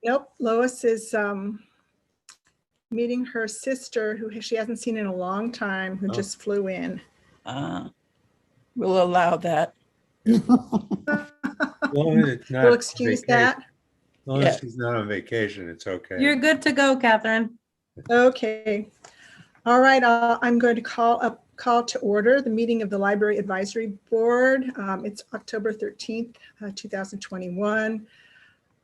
Nope, Lois is meeting her sister who she hasn't seen in a long time, who just flew in. We'll allow that. We'll excuse that. As long as she's not on vacation, it's okay. You're good to go, Catherine. Okay. All right, I'm going to call to order the meeting of the Library Advisory Board. It's October 13th, 2021.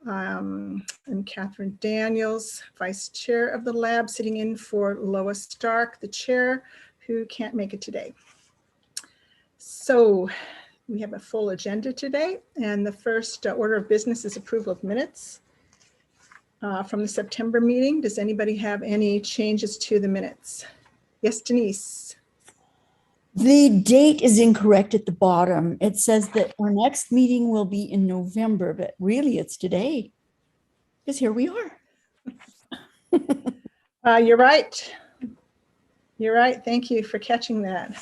I'm Catherine Daniels, Vice Chair of the lab, sitting in for Lois Stark, the chair, who can't make it today. So we have a full agenda today, and the first order of business is approval of minutes from the September meeting. Does anybody have any changes to the minutes? Yes, Denise. The date is incorrect at the bottom. It says that our next meeting will be in November, but really it's today, because here we are. You're right. You're right. Thank you for catching that.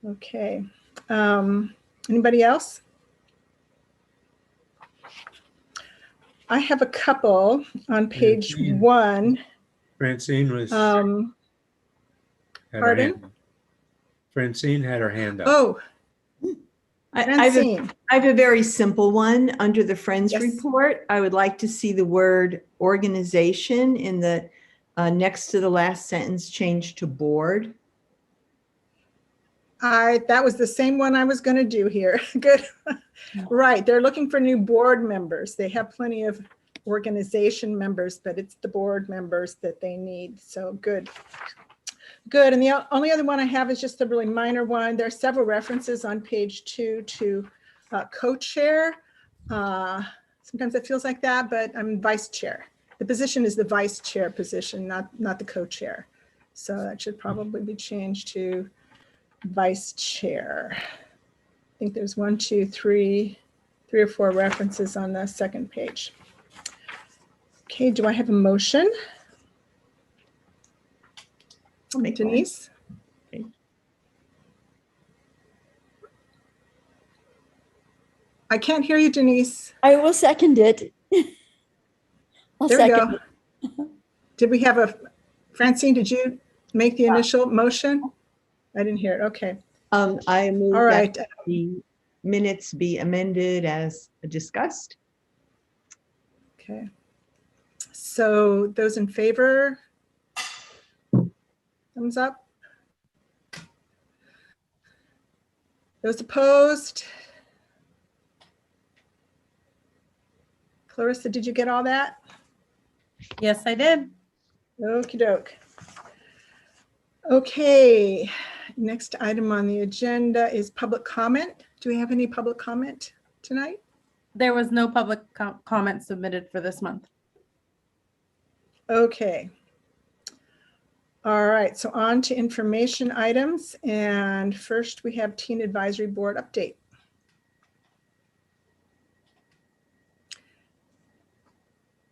Okay. Anybody else? I have a couple on page one. Francine was. Pardon? Francine had her hand up. Oh, I have a very simple one under the Friends report. I would like to see the word organization in the next to the last sentence changed to board. That was the same one I was going to do here. Good. Right. They're looking for new board members. They have plenty of organization members, but it's the board members that they need. So good. Good. And the only other one I have is just a really minor one. There are several references on page 2 to co-chair. Sometimes it feels like that, but I'm vice chair. The position is the vice chair position, not the co-chair. So that should probably be changed to vice chair. I think there's 1, 2, 3 or 4 references on the second page. Okay, do I have a motion? I'll make Denise? Okay. I can't hear you, Denise. I will second it. There we go. Did we have a, Francine, did you make the initial motion? I didn't hear it. Okay. I move All right. that the minutes be amended as discussed. Okay. So those in favor? Thumbs up. Those opposed? Clarissa, did you get all that? Yes, I did. Okie doke. Okay, next item on the agenda is public comment. Do we have any public comment tonight? There was no public comment submitted for this month. Okay. All right, so on to information items. And first we have Teen Advisory Board update.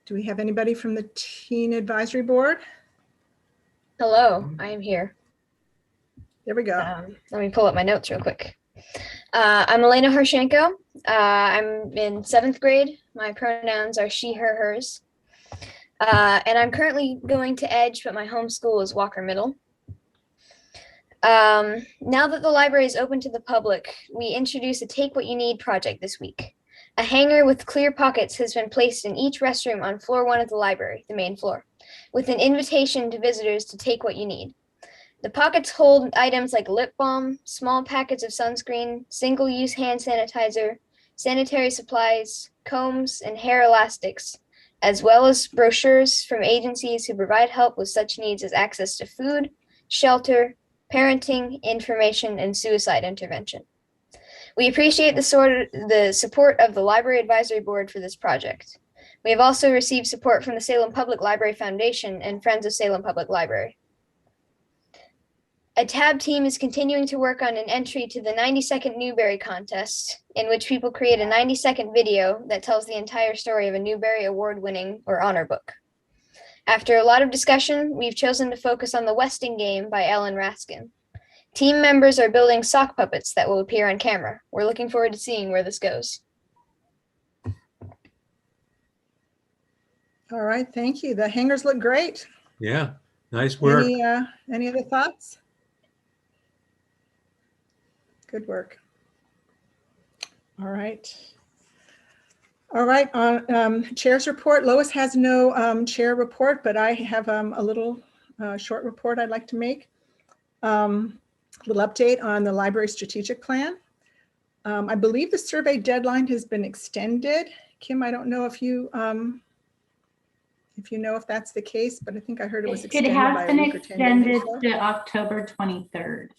Do we have anybody from the Teen Advisory Board? Hello, I am here. There we go. Let me pull up my notes real quick. I'm Elena Harshenko. I'm in 7th grade. My pronouns are she, her, hers. And I'm currently going to Edge, but my home school is Walker Middle. Now that the library is open to the public, we introduce a Take What You Need project this week. A hanger with clear pockets has been placed in each restroom on floor 1 of the library, the main floor, with an invitation to visitors to take what you need. The pockets hold items like lip balm, small packets of sunscreen, single-use hand sanitizer, sanitary supplies, combs, and hair elastics, as well as brochures from agencies who provide help with such needs as access to food, shelter, parenting, information, and suicide intervention. We appreciate the support of the Library Advisory Board for this project. We have also received support from the Salem Public Library Foundation and Friends of Salem Public Library. A tab team is continuing to work on an entry to the 90-second Newbery contest, in which people create a 90-second video that tells the entire story of a Newbery Award-winning or honor book. After a lot of discussion, we've chosen to focus on The Westing Game by Ellen Raskin. Team members are building sock puppets that will appear on camera. We're looking forward to seeing where this goes. All right, thank you. The hangers look great. Yeah, nice work. Any other thoughts? Good work. All right. All right, on chair's report, Lois has no chair report, but I have a little short report I'd like to make. A little update on the library strategic plan. I believe the survey deadline has been extended. Kim, I don't know if you know if that's the case, but I think I heard it was extended by a week or 10 days. It has been extended to October 23rd.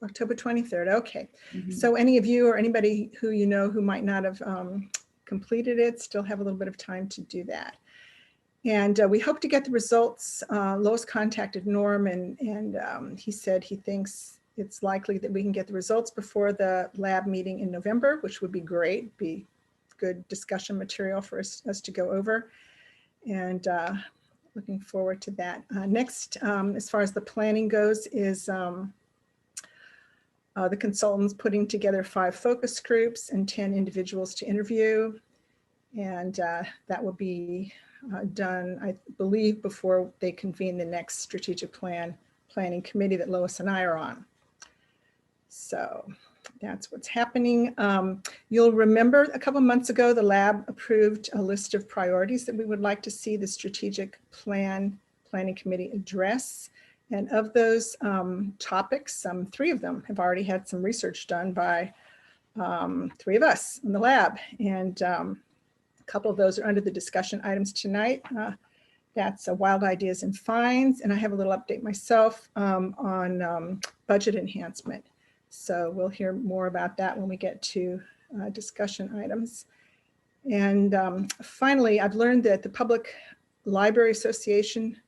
October 23rd, okay. So any of you or anybody who you know who might not have completed it still have a little bit of time to do that. And we hope to get the results. Lois contacted Norm and he said he thinks it's likely that we can get the results before the lab meeting in November, which would be great, be good discussion material for us to go over. And looking forward to that. Next, as far as the planning goes, is the consultants putting together 5 focus groups and 10 individuals to interview. And that will be done, I believe, before they convene the next strategic planning committee that Lois and I are on. So that's what's happening. You'll remember a couple months ago, the lab approved a list of priorities that we would like to see the strategic planning committee address. And of those topics, 3 of them have already had some research done by 3 of us in the lab. And a couple of those are under the discussion items tonight. That's wild ideas and fines. And I have a little update myself on budget enhancement. So we'll hear more about that when we get to discussion items. And finally, I've learned that the Public Library Association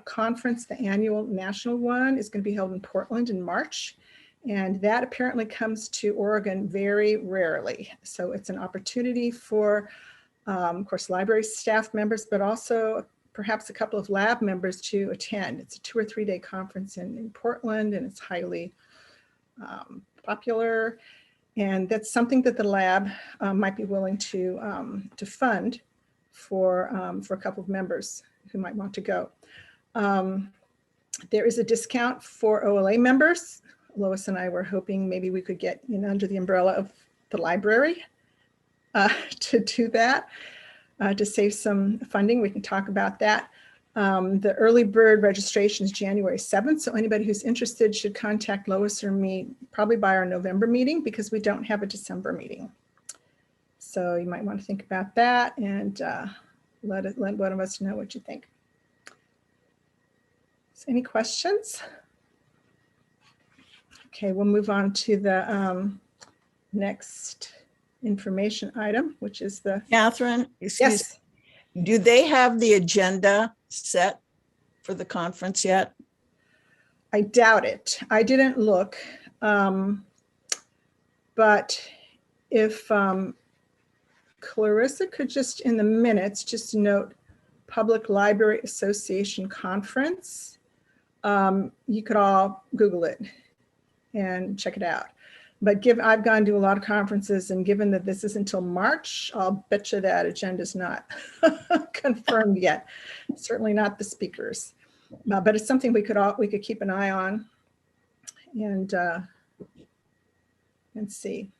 conference, the annual national one, is going to be held in Portland in March. And that apparently comes to Oregon very rarely. So it's an opportunity for, of course, library staff members, but also perhaps a couple of lab members to attend. It's a 2 or 3 day conference in Portland, and it's highly popular. And that's something that the lab might be willing to fund for a couple of members who might want to go. There is a discount for OLA members. Lois and I were hoping maybe we could get in under the umbrella of the library to do that, to save some funding. We can talk about that. The early bird registration is January 7th. So anybody who's interested should contact Lois or me probably by our November meeting, because we don't have a December meeting. So you might want to think about that and let one of us know what you think. So any questions? Okay, we'll move on to the next information item, which is the— Catherine, Yes. Do they have the agenda set for the conference yet? I doubt it. I didn't look. But if Clarissa could just in the minutes, just note Public Library Association Conference. You could all Google it and check it out. But I've gone to a lot of conferences, and given that this is until March, I'll bet you that agenda's not confirmed yet. Certainly not the speakers, but it's something we could keep an eye on and see.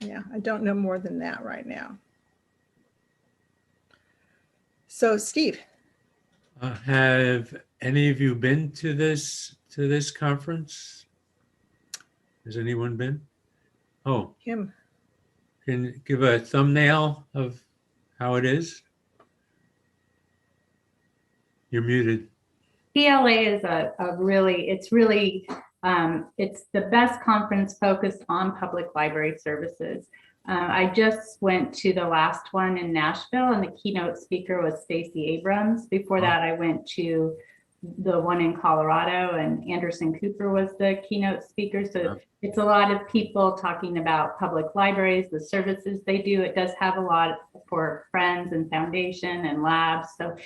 Yeah, I don't know more than that right now. So, Steve. Have any of you been to this conference? Has anyone been? Oh, Kim. can you give a thumbnail of how it is? You're muted. PLA is it's the best conference focused on public library services. I just went to the last one in Nashville, and the keynote speaker was Stacey Abrams. Before that, I went to the one in Colorado, and Anderson Cooper was the keynote speaker. So it's a lot of people talking about public libraries, the services they do. It does have a lot for Friends and Foundation and labs. So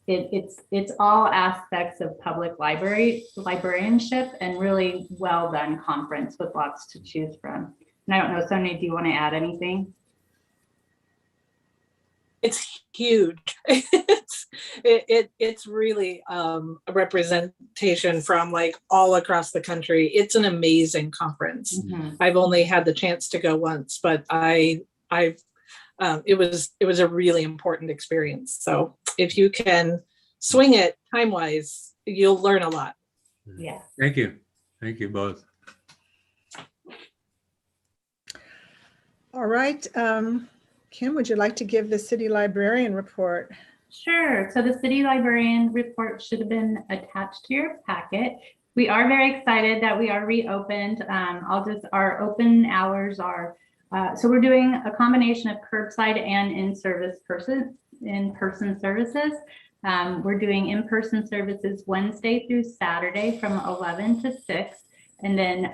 it's all aspects of public librarianship, and really well done conference with lots to choose from. And I don't know, Sonia, do you want to add anything? It's huge. It's really a representation from like all across the country. It's an amazing conference. Mhm. I've only had the chance to go once, but it was a really important experience. So if you can swing it time wise, you'll learn a lot. Yeah. Thank you. Thank you both. All right. Kim, would you like to give the city librarian report? Sure. So the city librarian report should have been attached to your packet. We are very excited that we are reopened. Our open hours are, so we're doing a combination of curbside and in-person services. We're doing in-person services Wednesday through Saturday from 11 to 6. And then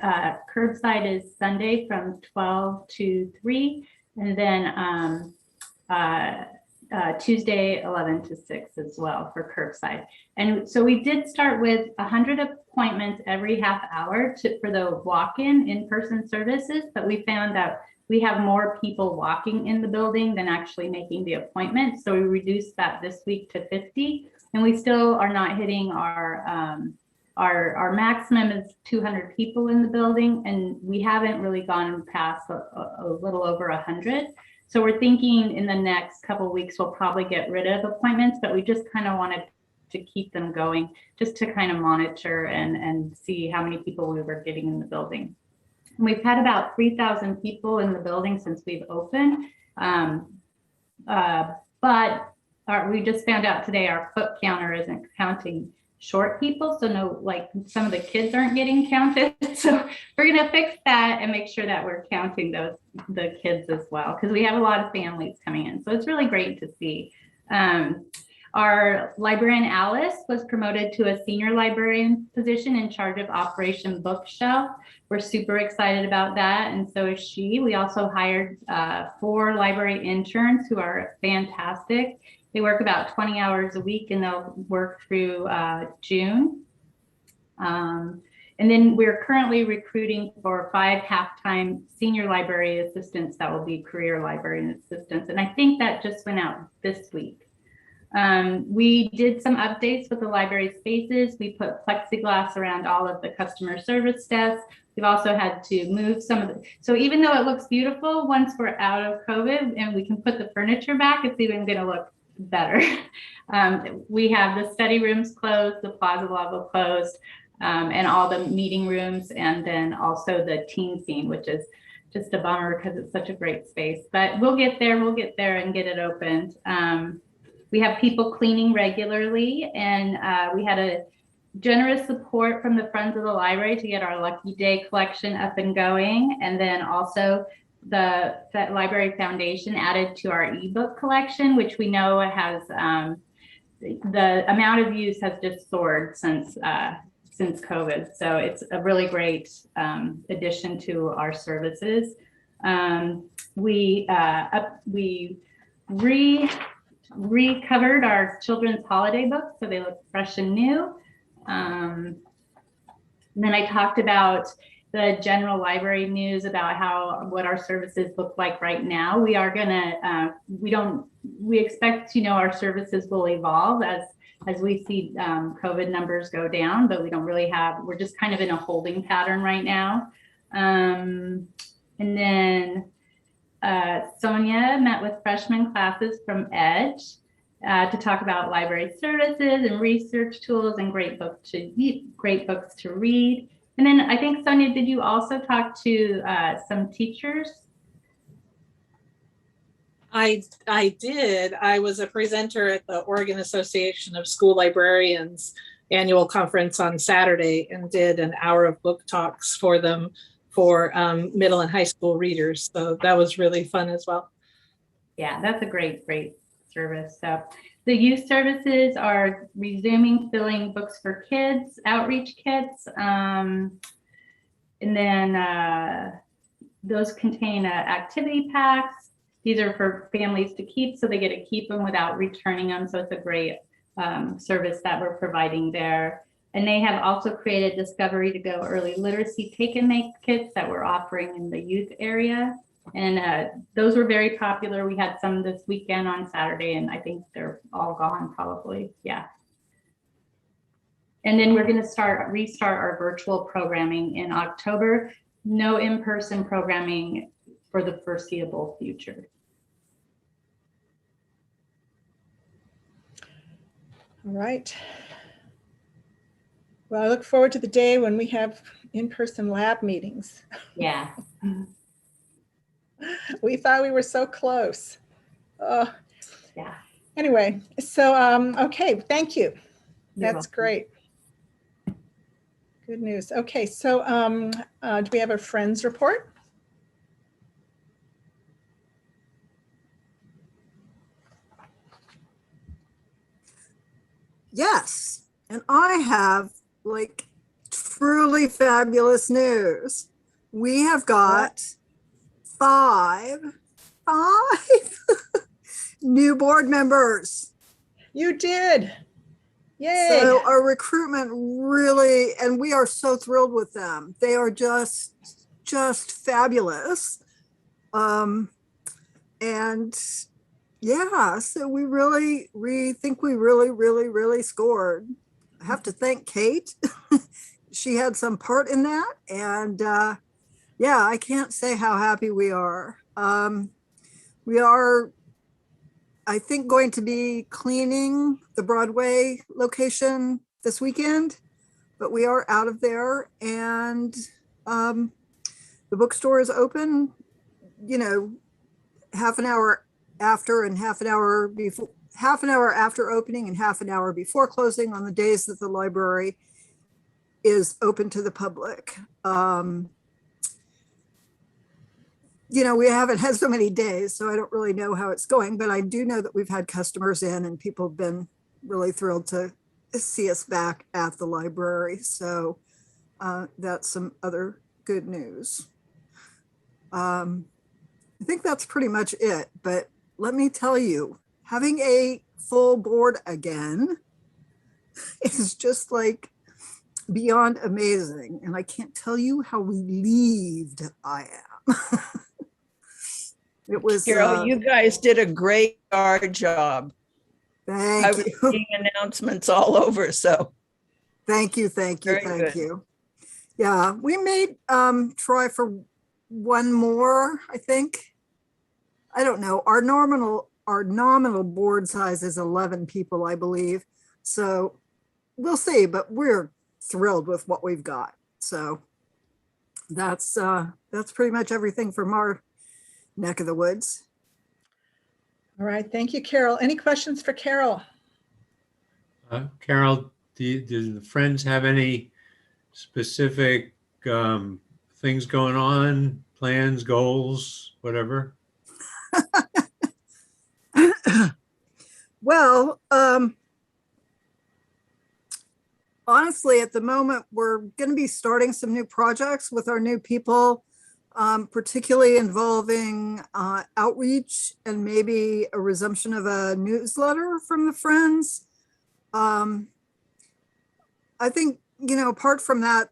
curbside is Sunday from 12 to 3. And then Tuesday, 11 to 6 as well for curbside. And so we did start with 100 appointments every half hour for the walk-in in-person services, but we found that we have more people walking in the building than actually making the appointment. So we reduced that this week to 50, and we still are not hitting our maximum is 200 people in the building, and we haven't really gone past a little over 100. So we're thinking in the next couple of weeks, we'll probably get rid of appointments, but we just kind of wanted to keep them going just to kind of monitor and see how many people we were getting in the building. And we've had about 3,000 people in the building since we've opened. But we just found out today our foot counter isn't counting short people. So no, like some of the kids aren't getting counted. So we're going to fix that and make sure that we're counting the kids as well, because we have a lot of families coming in. So it's really great to see. Our librarian Alice was promoted to a senior librarian position in charge of Operation Bookshelf. We're super excited about that, and so is she. We also hired 4 library interns who are fantastic. They work about 20 hours a week, and they'll work through June. And then we're currently recruiting for 5 half-time senior library assistants that will be career librarian assistants, and I think that just went out this week. We did some updates with the library spaces. We put plexiglass around all of the customer service desks. We've also had to move some of the, so even though it looks beautiful, once we're out of COVID and we can put the furniture back, it's even going to look better. We have the study rooms closed, the plaza level closed, and all the meeting rooms, and then also the teen scene, which is just a bummer because it's such a great space, but we'll get there and get it opened. We have people cleaning regularly, and we had a generous support from the Friends of the Library to get our Lucky Day collection up and going. And then also the Library Foundation added to our ebook collection, which we know has the amount of use has just soared since COVID. So it's a really great addition to our services. We recovered our children's holiday books, so they look fresh and new. And then I talked about the general library news about what our services look like right now. We are gonna, we expect, our services will evolve as we see COVID numbers go down, but we don't really we're just kind of in a holding pattern right now. And then Sonia met with freshman classes from Edge to talk about library services and research tools and great books to read. And then I think, Sonia, did you also talk to some teachers? I did. I was a presenter at the Oregon Association of School Librarians annual conference on Saturday and did an hour of book talks for them for middle and high school readers. So that was really fun as well. Yeah, that's a great service. So the youth services are resuming filling books for kids, outreach kits. And then those contain activity packs. These are for families to keep, so they get to keep them without returning them. So it's a great service that we're providing there. And they have also created Discovery to Go early literacy take and make kits that we're offering in the youth area. And those were very popular. We had some this weekend on Saturday, and I think they're all gone probably. Yeah. And then we're going to restart our virtual programming in October. No in-person programming for the foreseeable future. All right. Well, I look forward to the day when we have in-person lab meetings. Yeah. We thought we were so close. Yeah. Anyway, so, okay, thank you. You're That's welcome. great. Good news. Okay, so do we have a friends report? Yes, and I have like truly fabulous news. We have got five new board members. You did. Yay. So our recruitment really, and we are so thrilled with them. They are just fabulous. And yeah, so we think we really scored. I have to thank Kate. She had some part in that. And yeah, I can't say how happy we are. We are, I think, going to be cleaning the Broadway location this weekend, but we are out of there, and the bookstore is open, you know, half an hour after and half an hour before, half an hour after opening and half an hour before closing on the days that the library is open to the public. You know, we haven't had so many days, so I don't really know how it's going, but I do know that we've had customers in and people have been really thrilled to see us back at the library. So that's some other good news. I think that's pretty much it, but let me tell you, having a full board again is just like beyond amazing. And I can't tell you how relieved I am. It was Carol, you guys did a great job. I was Thank you. seeing announcements all over, so. Thank you. Very Thank good. you. Yeah, we may try for one more, I think. I don't know. Our nominal board size is 11 people, I believe. So we'll see, but we're thrilled with what we've got. So that's pretty much everything from our neck of the woods. All right, thank you, Carol. Any questions for Carol? Carol, do the friends have any specific things going on, plans, goals, whatever? Well, honestly, at the moment, we're going to be starting some new projects with our new people, particularly involving outreach and maybe a resumption of a newsletter from the friends. I think, you know, apart from that,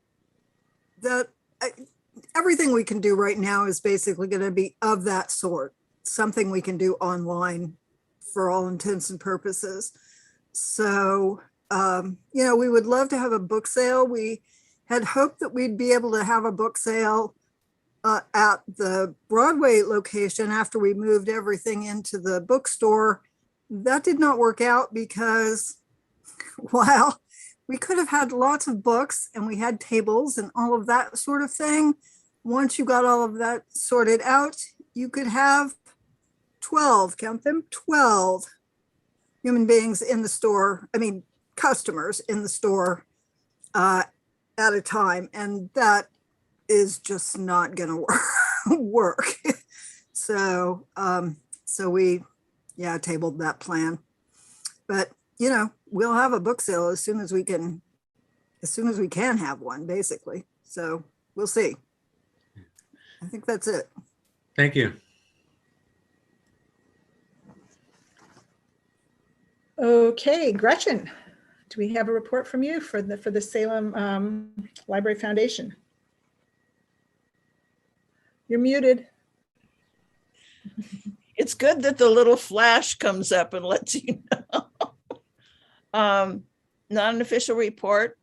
everything we can do right now is basically going to be of that sort, something we can do online for all intents and purposes. So, you know, we would love to have a book sale. We had hoped that we'd be able to have a book sale at the Broadway location after we moved everything into the bookstore. That did not work out because, while we could have had lots of books and we had tables and all of that sort of thing, once you got all of that sorted out, you could have 12, count them, 12 human beings in the store, I mean, customers in the store at a time. And that is just not going to work. So, so we, tabled that plan. But, you know, we'll have a book sale as soon as we can have one, basically. So we'll see. I think that's it. Thank you. Okay, Gretchen, do we have a report from you for the Salem Library Foundation? You're muted. It's good that the little flash comes up and lets you know. Not an official report.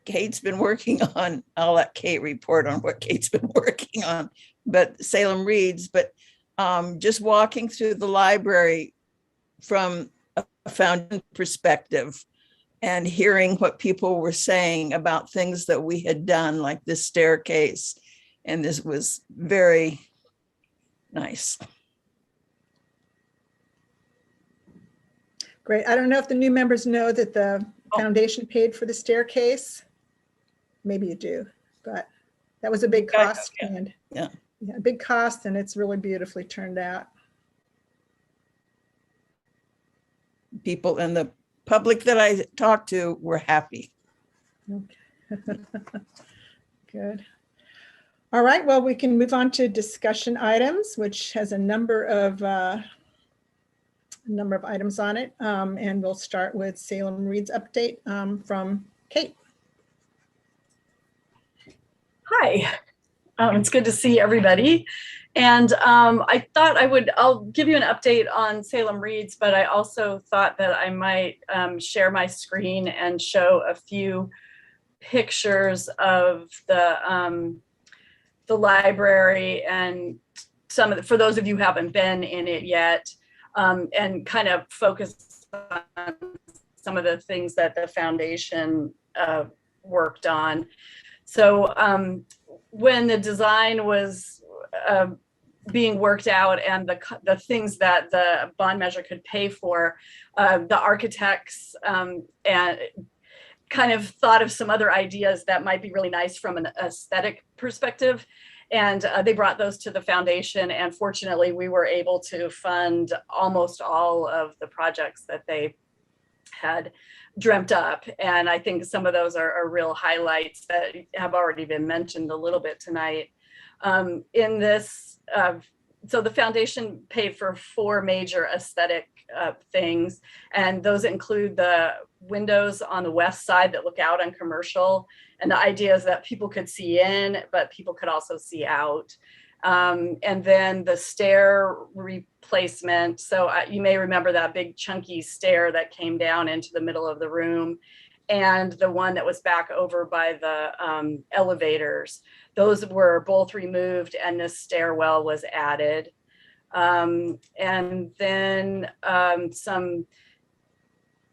Kate's been working on, I'll let Kate report on what Kate's been working on, but Salem Reads, but just walking through the library from a foundation perspective and hearing what people were saying about things that we had done, like this staircase. And this was very nice. Great. I don't know if the new members know that the foundation paid for the staircase. Maybe you do, but that was a big cost. And yeah, a big cost, and it's really beautifully turned out. People in the public that I talked to were happy. Okay. Good. All right, well, we can move on to discussion items, which has a number of items on it. And we'll start with Salem Reads update from Kate. Hi, it's good to see everybody. And I thought I'll give you an update on Salem Reads, but I also thought that I might share my screen and show a few pictures of the library and for those of you who haven't been in it yet, and kind of focus on some of the things that the foundation worked on. So when the design was being worked out and the things that the bond measure could pay for, the architects and kind of thought of some other ideas that might be really nice from an aesthetic perspective. And they brought those to the foundation. And fortunately, we were able to fund almost all of the projects that they had dreamt up. And I think some of those are real highlights that have already been mentioned a little bit tonight. In this, so the foundation paid for 4 major aesthetic things, and those include the windows on the west side that look out on Commercial. And the idea is that people could see in, but people could also see out. And then the stair replacement. So you may remember that big chunky stair that came down into the middle of the room, and the one that was back over by the elevators. Those were both removed and this stairwell was added. And then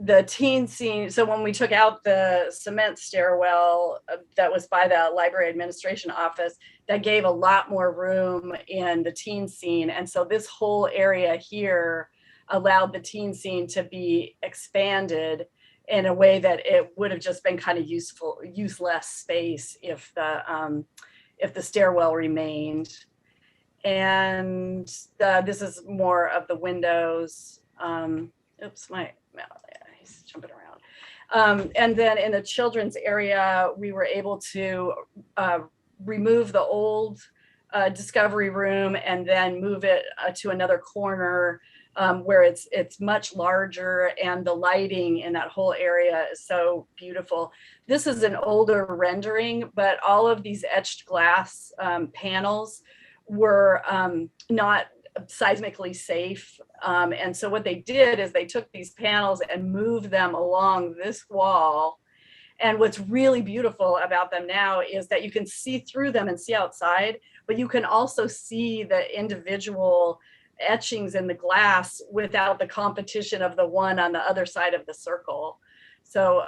the teen scene. So when we took out the cement stairwell that was by the library administration office, that gave a lot more room in the teen scene. And so this whole area here allowed the teen scene to be expanded in a way that it would have just been kind of useless space if the stairwell remained. And this is more of the windows. Oops, he's jumping around. And then in the children's area, we were able to remove the old discovery room and then move it to another corner where it's much larger, and the lighting in that whole area is so beautiful. This is an older rendering, but all of these etched glass panels were not seismically safe. And so what they did is they took these panels and moved them along this wall. And what's really beautiful about them now is that you can see through them and see outside, but you can also see the individual etchings in the glass without the competition of the one on the other side of the circle. So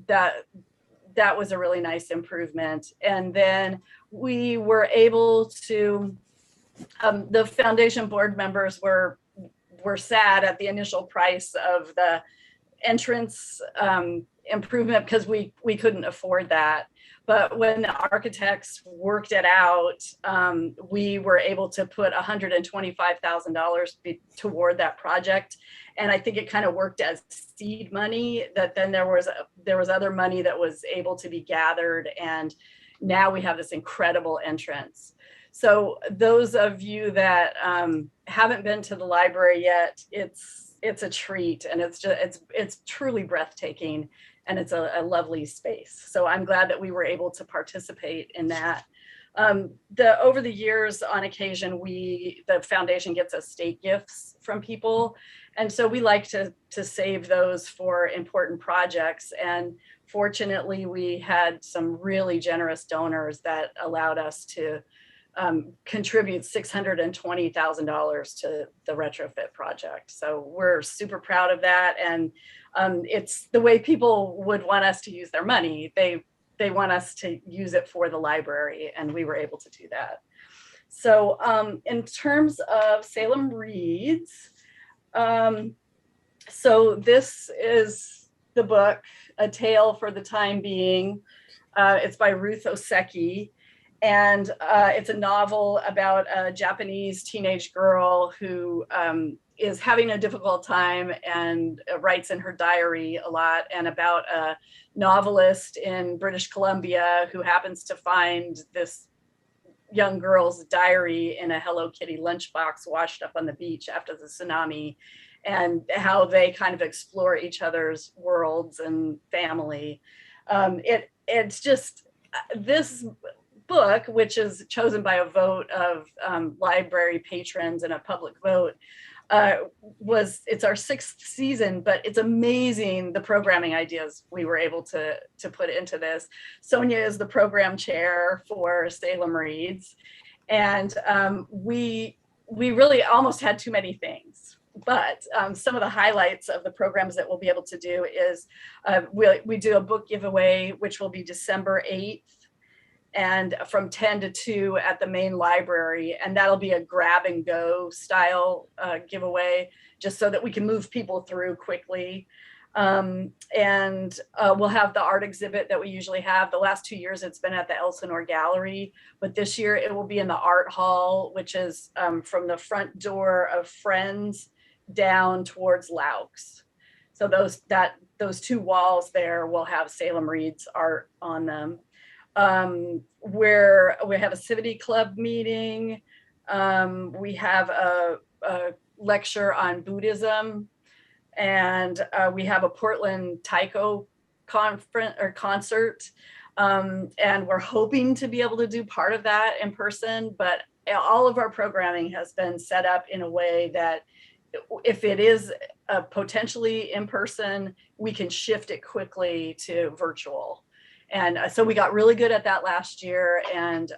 that was a really nice improvement. And then we were able to, the foundation board members were sad at the initial price of the entrance improvement because we couldn't afford that. But when the architects worked it out, we were able to put $125,000 toward that project. And I think it kind of worked as seed money, that then there was other money that was able to be gathered. And now we have this incredible entrance. So those of you that haven't been to the library yet, it's a treat, and it's truly breathtaking, and it's a lovely space. So I'm glad that we were able to participate in that. Over the years, on occasion, the foundation gets us state gifts from people. And so we like to save those for important projects. And fortunately, we had some really generous donors that allowed us to contribute $620,000 to the retrofit project. So we're super proud of that. And it's the way people would want us to use their money. They want us to use it for the library, and we were able to do that. So in terms of Salem Reads, so this is the book, A Tale for the Time Being. It's by Ruth Oseki, and it's a novel about a Japanese teenage girl who is having a difficult time and writes in her diary a lot, and about a novelist in British Columbia who happens to find this young girl's diary in a Hello Kitty lunchbox washed up on the beach after the tsunami, and how they kind of explore each other's worlds and family. It's just this book, which is chosen by a vote of library patrons and a public vote, it's our 6th season, but it's amazing the programming ideas we were able to put into this. Sonia is the program chair for Salem Reads, and we really almost had too many things. But some of the highlights of the programs that we'll be able to do is we do a book giveaway, which will be December 8th. And from 10 to 2 at the main library. And that'll be a grab and go style giveaway, just so that we can move people through quickly. And we'll have the art exhibit that we usually have. The last 2 years, it's been at the Elsinore Gallery, but this year it will be in the art hall, which is from the front door of Friends down towards Laux. So those 2 walls there will have Salem Reads art on them. Where we have a Civility Club meeting. We have a lecture on Buddhism, and we have a Portland Taiko conference or concert. And we're hoping to be able to do part of that in person, but all of our programming has been set up in a way that if it is potentially in person, we can shift it quickly to virtual. And so we got really good at that last year, and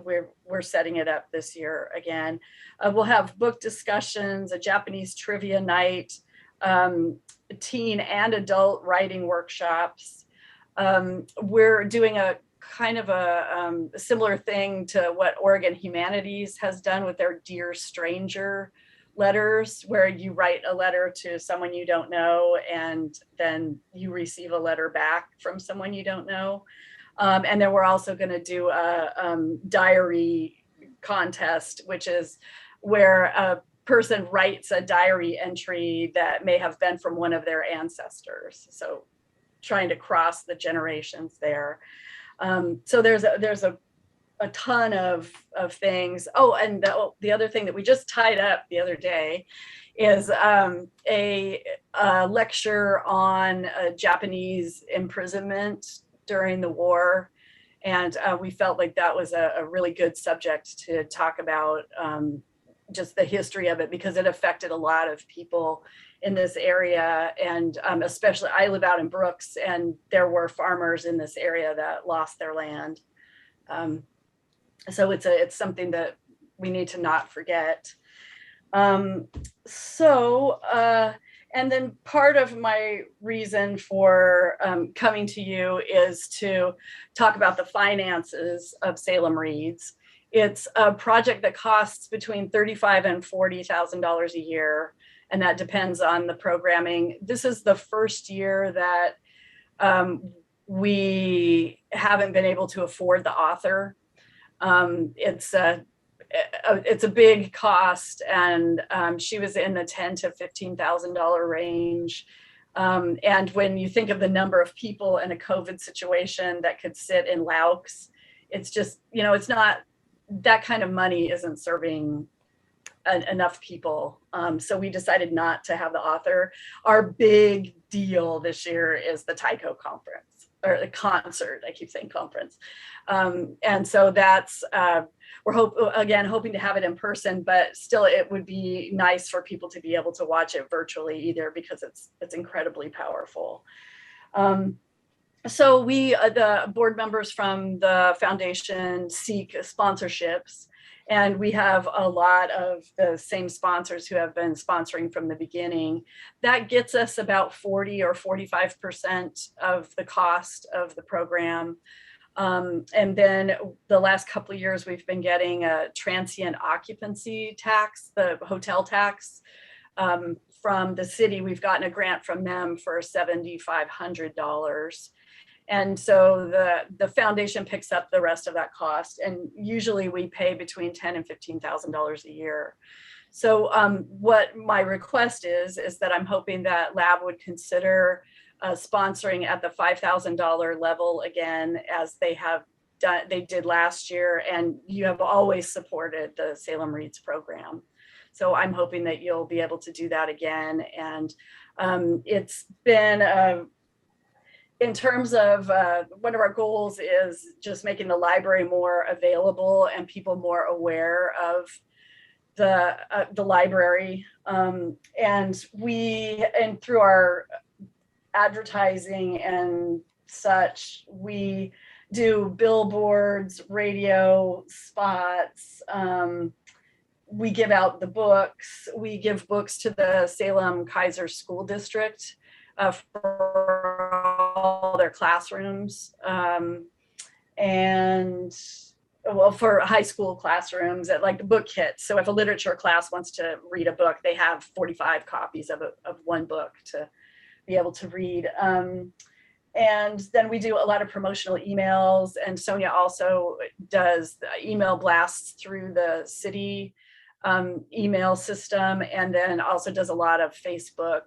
we're setting it up this year again. We'll have book discussions, a Japanese trivia night, teen and adult writing workshops. We're doing a kind of a similar thing to what Oregon Humanities has done with their Dear Stranger letters, where you write a letter to someone you don't know, and then you receive a letter back from someone you don't know. And then we're also going to do a diary contest, which is where a person writes a diary entry that may have been from one of their ancestors. So trying to cross the generations there. So there's a ton of things. Oh, and the other thing that we just tied up the other day is a lecture on Japanese imprisonment during the war. And we felt like that was a really good subject to talk about, just the history of it, because it affected a lot of people in this area. And especially, I live out in Brooks, and there were farmers in this area that lost their land. So it's something that we need to not forget. And then part of my reason for coming to you is to talk about the finances of Salem Reads. It's a project that costs between $35,000 and $40,000 a year, and that depends on the programming. This is the first year that we haven't been able to afford the author. It's a big cost, and she was in the $10,000 to $15,000 range. And when you think of the number of people in a COVID situation that could sit in Laux, it's just, it's not, that kind of money isn't serving enough people. So we decided not to have the author. Our big deal this year is the Taiko conference. or a concert. I keep saying conference. And so that's, we're hoping to have it in person, but still it would be nice for people to be able to watch it virtually either, because it's incredibly powerful. So we, the board members from the foundation, seek sponsorships, and we have a lot of the same sponsors who have been sponsoring from the beginning. That gets us about 40 or 45% of the cost of the program. And then the last couple of years, we've been getting a transient occupancy tax, the hotel tax, from the city. We've gotten a grant from them for $7,500. And so the foundation picks up the rest of that cost. And usually we pay between $10,000 and $15,000 a year. So what my request is that I'm hoping that Lab would consider sponsoring at the $5,000 level again, as they did last year. And you have always supported the Salem Reads program. So I'm hoping that you'll be able to do that again. And it's been, in terms of one of our goals is just making the library more available and people more aware of the library. And through our advertising and such, we do billboards, radio spots. We give out the books. We give books to the Salem Kaiser School District for all their classrooms, and well, for high school classrooms, at like the book kits. So if a literature class wants to read a book, they have 45 copies of one book to be able to read. And then we do a lot of promotional emails, and Sonia also does the email blasts through the city email system, and then also does a lot of Facebook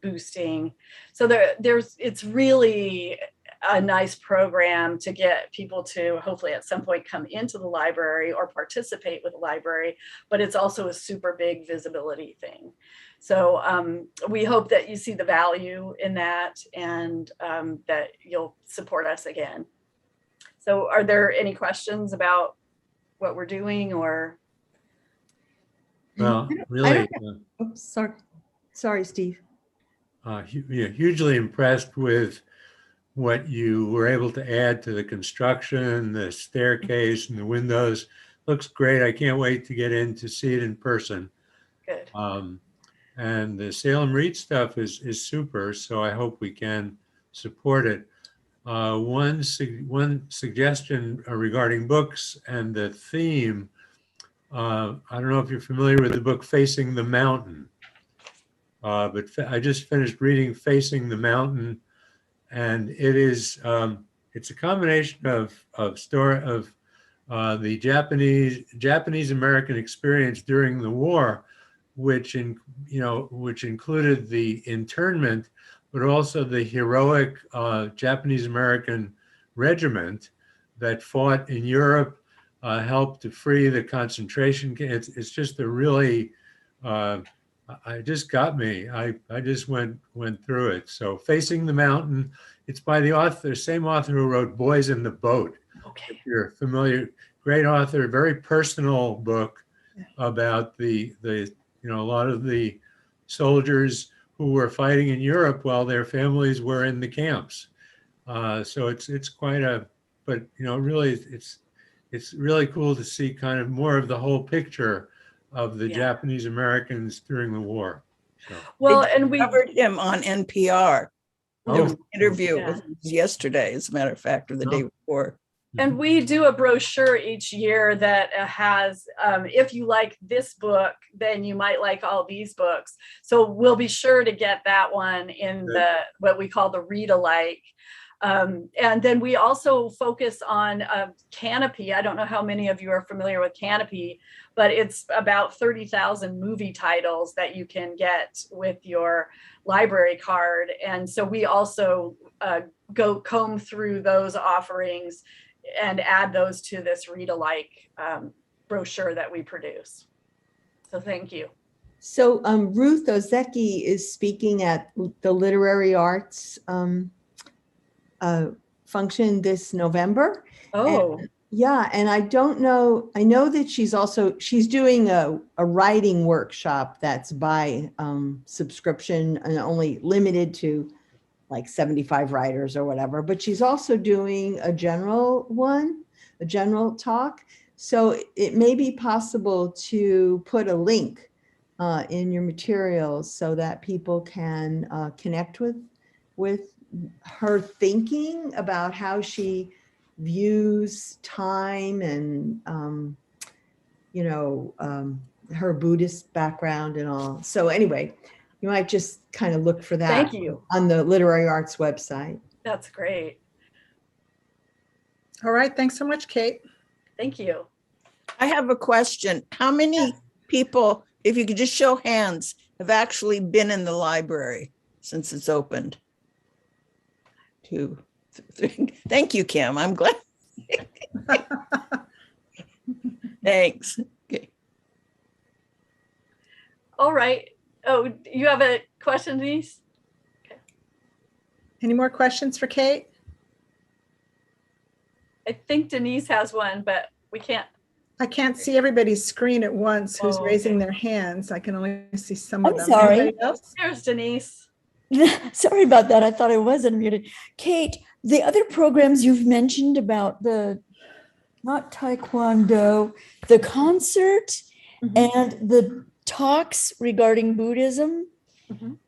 boosting. So it's really a nice program to get people to hopefully at some point come into the library or participate with the library, but it's also a super big visibility thing. So we hope that you see the value in that, and that you'll support us again. So are there any questions about what we're doing, or? Well, really, Sorry, Steve. hugely impressed with what you were able to add to the construction, the staircase and the windows. Looks great. I can't wait to get in to see it in person. Good. And the Salem Read stuff is super. So I hope we can support it. One suggestion regarding books and the theme. I don't know if you're familiar with the book Facing the Mountain, but I just finished reading Facing the Mountain, and it is it's a combination of the Japanese American experience during the war, which included the internment, but also the heroic Japanese American regiment that fought in Europe. Helped to free the concentration camps. It's just a really, it just got me. I just went through it. So Facing the Mountain, it's by the same author who wrote Boys in the Boat. Okay. If you're familiar, great author, very personal book about a lot of the soldiers who were fighting in Europe while their families were in the camps. So it's quite but really it's really cool to see kind of more of the whole picture of the Japanese Americans during the war. So. Well, and we covered him on NPR. There was an interview Yeah. with him yesterday, as a matter of fact, or the day before. And we do a brochure each year that has, if you like this book, then you might like all these books. So we'll be sure to get that one in what we call the read alike. And then we also focus on Canopy. I don't know how many of you are familiar with Canopy, but it's about 30,000 movie titles that you can get with your library card. And so we also comb through those offerings and add those to this read alike brochure that we produce. So thank you. So Ruth Ozeki is speaking at the Literary Arts function this November. Oh, Yeah, and I don't know, I know that she's doing a writing workshop that's by subscription and only limited to like 75 writers or whatever, but she's also doing a general talk. So it may be possible to put a link in your materials so that people can connect with her thinking about how she views time and her Buddhist background and all. So anyway, you might just kind of look for that. Thank you. On the Literary Arts website. that's great. All right, thanks so much, Kate. Thank you. I have a question. How many people, if you could just show hands, have actually been in the library since it's opened? 2, 3. Thank you, Kim. I'm glad. Thanks. Okay. All right. Oh, you have a question, Denise? Any more questions for Kate? I think Denise has one, but we can't. I can't see everybody's screen at once who's Oh, raising okay. their hands. I can only see some of I'm them. sorry. Anybody else? There's Denise. Sorry about that. I thought I was unmuted. Kate, the other programs you've mentioned about not Taekwondo, the concert and the talks regarding Buddhism,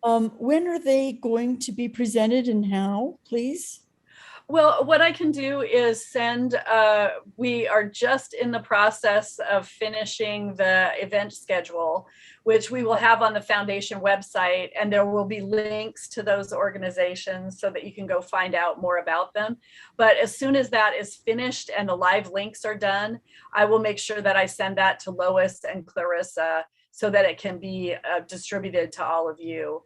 when are they going to be presented and how, please? Well, what I can do is send, we are just in the process of finishing the event schedule, which we will have on the foundation website, and there will be links to those organizations so that you can go find out more about them. But as soon as that is finished and the live links are done, I will make sure that I send that to Lois and Clarissa so that it can be distributed to all of you.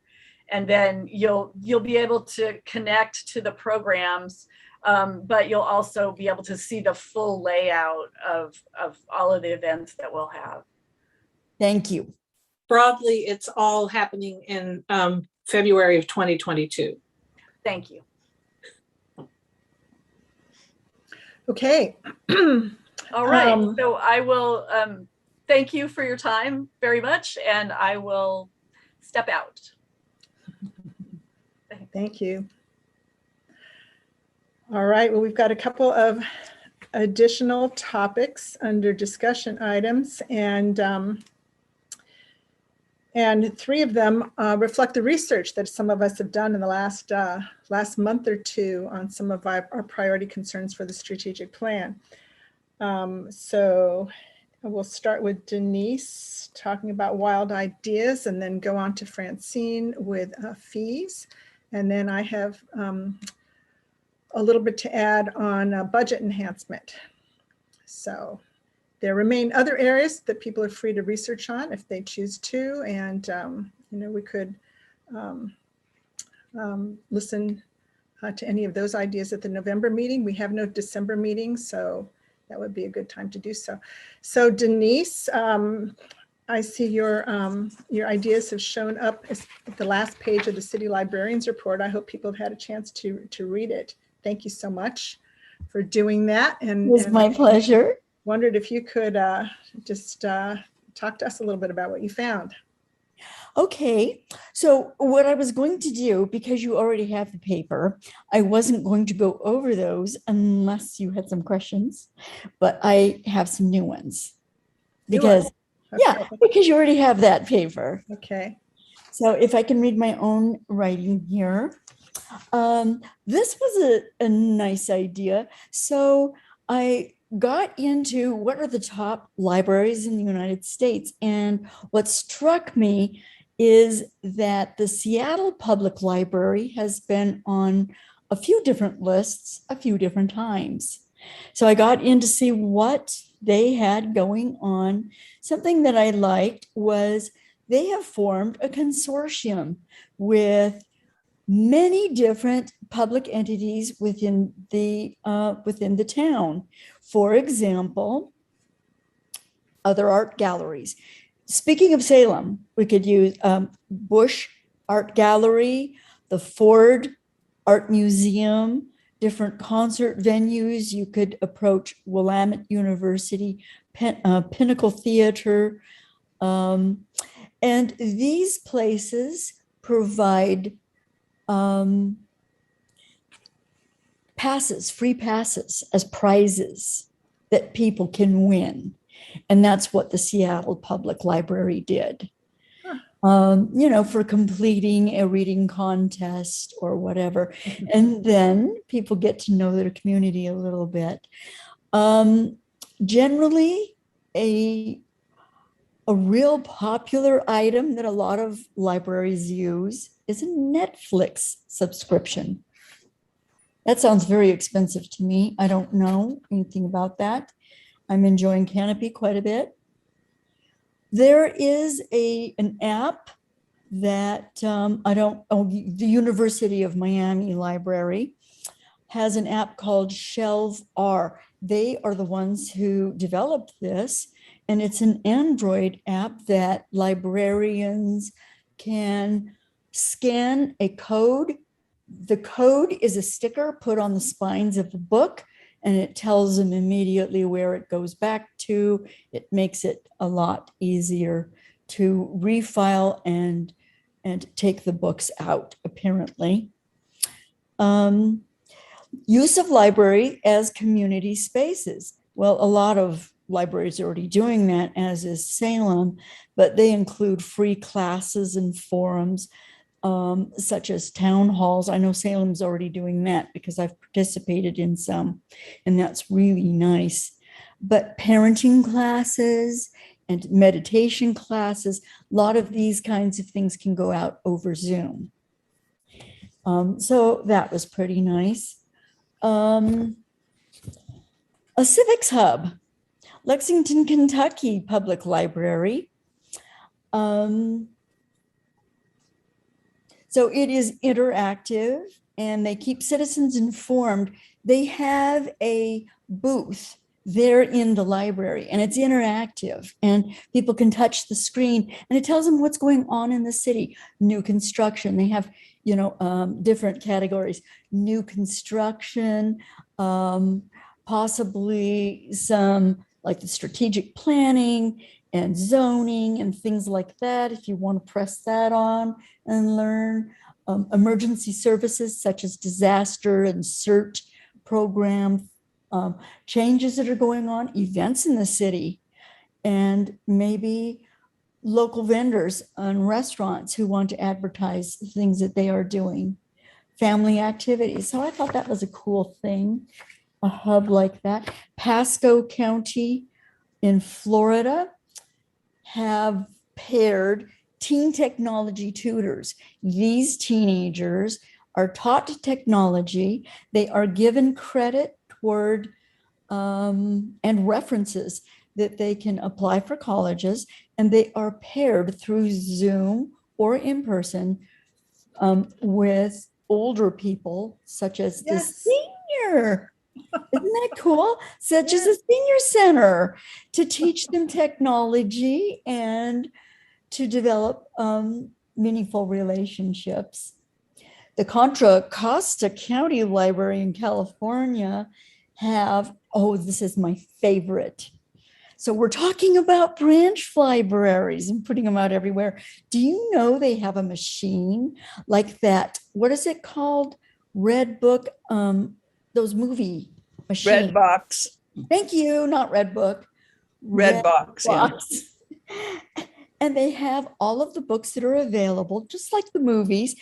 And then you'll be able to connect to the programs, but you'll also be able to see the full layout of all of the events that we'll have. Thank you. Broadly, it's all happening in February of 2022. Thank you. Okay. All right. So I will thank you for your time very much, and I will step out. Thank you. All right, well, we've got a couple of additional topics under discussion items, and 3 of them reflect the research that some of us have done in the last month or 2 on some of our priority concerns for the strategic plan. So we'll start with Denise talking about wild ideas, and then go on to Francine with fees. And then I have a little bit to add on budget enhancement. So there remain other areas that people are free to research on if they choose to. And, we could listen to any of those ideas at the November meeting. We have no December meeting, so that would be a good time to do so. So Denise, I see your ideas have shown up at the last page of the City Librarian's report. I hope people have had a chance to read it. Thank you so much for doing that. And It was my pleasure. Wondered if you could just talk to us a little bit about what you found. Okay, so what I was going to do, because you already have the paper, I wasn't going to go over those unless you had some questions, but I have some new ones. Because because you already have that paper. Okay. So if I can read my own writing here. This was a nice idea. So I got into what are the top libraries in the United States. And what struck me is that the Seattle Public Library has been on a few different lists a few different times. So I got in to see what they had going on. Something that I liked was they have formed a consortium with many different public entities within the town. For example, other art galleries. Speaking of Salem, we could use Bush Art Gallery, the Ford Art Museum, different concert venues. You could approach Willamette University, Pinnacle Theater. And these places provide passes, free passes as prizes that people can win. And that's what the Seattle Public Library did. For completing a reading contest or whatever. And then people get to know their community a little bit. Generally, a real popular item that a lot of libraries use is a Netflix subscription. That sounds very expensive to me. I don't know anything about that. I'm enjoying Canopy quite a bit. There is an app that the University of Miami Library has an app called Shelve R. They are the ones who developed this, and it's an Android app that librarians can scan a code. The code is a sticker put on the spines of the book, and it tells them immediately where it goes back to. It makes it a lot easier to refile and take the books out, apparently. Use of library as community spaces. Well, a lot of libraries are already doing that, as is Salem, but they include free classes and forums, such as town halls. I know Salem's already doing that because I've participated in some, and that's really nice. But parenting classes and meditation classes, a lot of these kinds of things can go out over Zoom. So that was pretty nice. A civics hub, Lexington, Kentucky Public Library. So it is interactive and they keep citizens informed. They have a booth there in the library and it's interactive and people can touch the screen and it tells them what's going on in the city. New construction, they have, different categories, new construction, possibly some like the strategic planning and zoning and things like that, if you want to press that on and learn. Emergency services such as disaster and search program, changes that are going on, events in the city, and maybe local vendors and restaurants who want to advertise things that they are doing, family activities. So I thought that was a cool thing, a hub like that. Pasco County in Florida have paired teen technology tutors. These teenagers are taught technology. They are given credit toward and references that they can apply for colleges, and they are paired through Zoom or in person with older people, such as the senior. Isn't that cool? Such as a senior center to teach them technology and to develop meaningful relationships. The Contra Costa County Library in California have, this is my favorite. So we're talking about branch libraries and putting them out everywhere. Do you know they have a machine like that? What is it called? Red Book, those movie machines. Red Box. Thank you, not Red Book. Red Box, yeah. And they have all of the books that are available, just like the movies,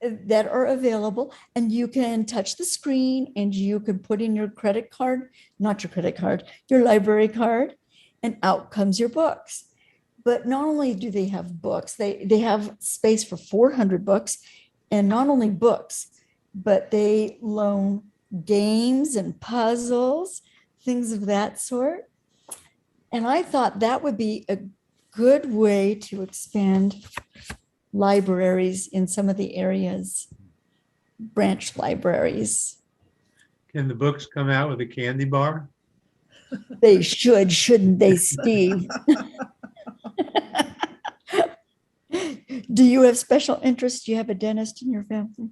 that are available. And you can touch the screen and you can put in your credit card, not your credit card, your library card, and out comes your books. But not only do they have books, they have space for 400 books, and not only books, but they loan games and puzzles, things of that sort. And I thought that would be a good way to expand libraries in some of the areas, branch libraries. Can the books come out with a candy bar? They should, shouldn't they, Steve? Do you have special interest? Do you have a dentist in your family?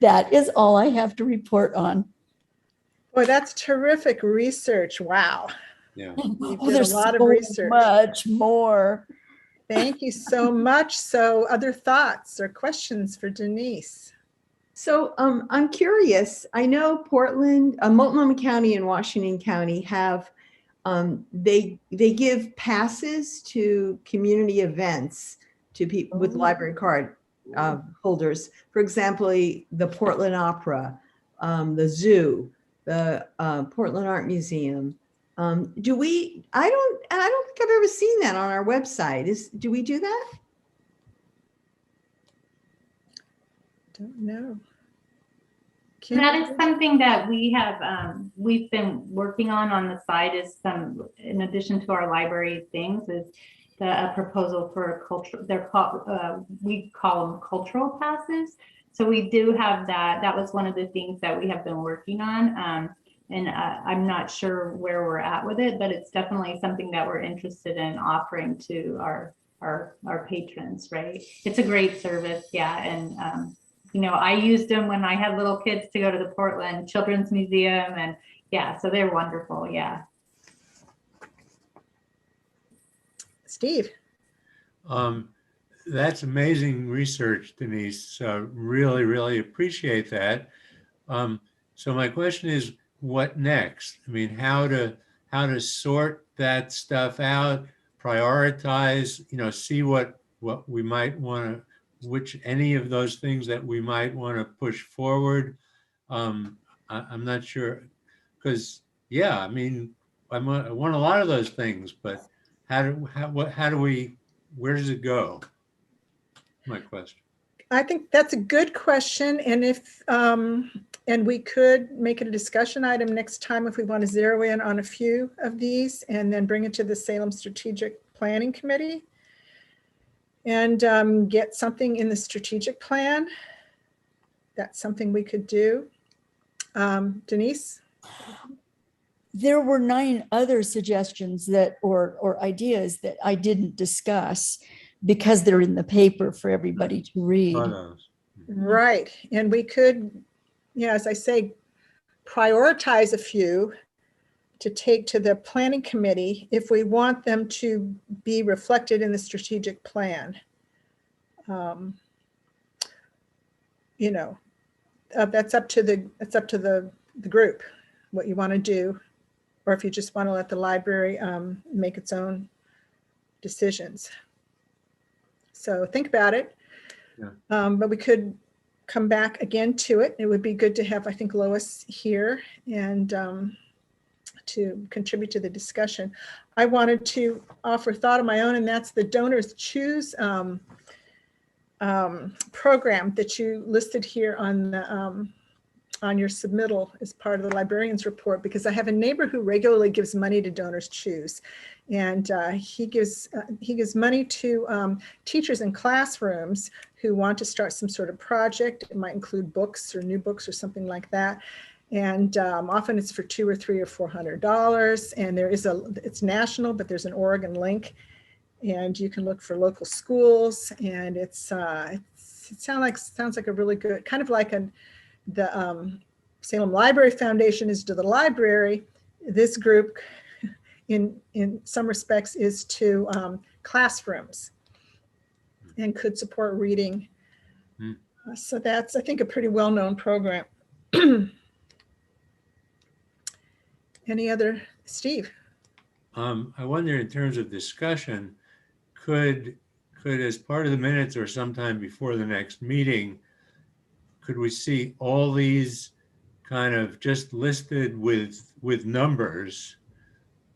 that is all I have to report on. Boy, that's terrific research. Wow. Yeah. You Oh, did a there's lot of so research. much more. Thank you so much. So other thoughts or questions for Denise? So I'm curious. I know Portland, Multnomah County and Washington County have, they give passes to community events to people with library card holders. For example, the Portland Opera, the zoo, the Portland Art Museum. I don't think I've ever seen that on our website. Do we do that? Don't know. That is something that we have, we've been working on the side is some, in addition to our library things, is a proposal for a culture, they're called, we call them cultural passes. So we do have that. That was one of the things that we have been working on. And I'm not sure where we're at with it, but it's definitely something that we're interested in offering to our patrons, right? It's a great service, yeah. And you know, I used them when I had little kids to go to the Portland Children's Museum, and yeah, so they're wonderful, yeah. Steve. That's amazing research, Denise. Really, really appreciate that. So my question is, what next? I mean, how to sort that stuff out, prioritize, you know, see what we might want to, any of those things that we might want to push forward. I'm not sure, because yeah, I mean, I want a lot of those things, but where does it go? My question. I think that's a good question. And if, and we could make it a discussion item next time if we want to zero in on a few of these and then bring it to the Salem Strategic Planning Committee and get something in the strategic plan. That's something we could do. Denise? There were 9 other suggestions that, or ideas that I didn't discuss because they're in the paper for everybody to read. Right. And we could, yeah, as I say, prioritize a few to take to the planning committee if we want them to be reflected in the strategic plan. You know, that's up to the group, what you want to do, or if you just want to let the library make its own decisions. So think about it. Yeah. But we could come back again to it. It would be good to have, I think, Lois here and to contribute to the discussion. I wanted to offer a thought of my own, and that's the Donors Choose program that you listed here on the on your submittal as part of the librarian's report, because I have a neighbor who regularly gives money to Donors Choose, and he gives money to teachers in classrooms who want to start some sort of project. It might include books or new books or something like that. And often it's for $200 or $300 or $400. And there is it's national, but there's an Oregon link, and you can look for local schools. And it sounds like a really good, kind of like the Salem Library Foundation is to the library. This group, in some respects, is to classrooms and could support reading. So that's, I think, a pretty well-known program. Any other, Steve? I wonder, in terms of discussion, could as part of the minutes or sometime before the next meeting, could we see all these kind of just listed with numbers?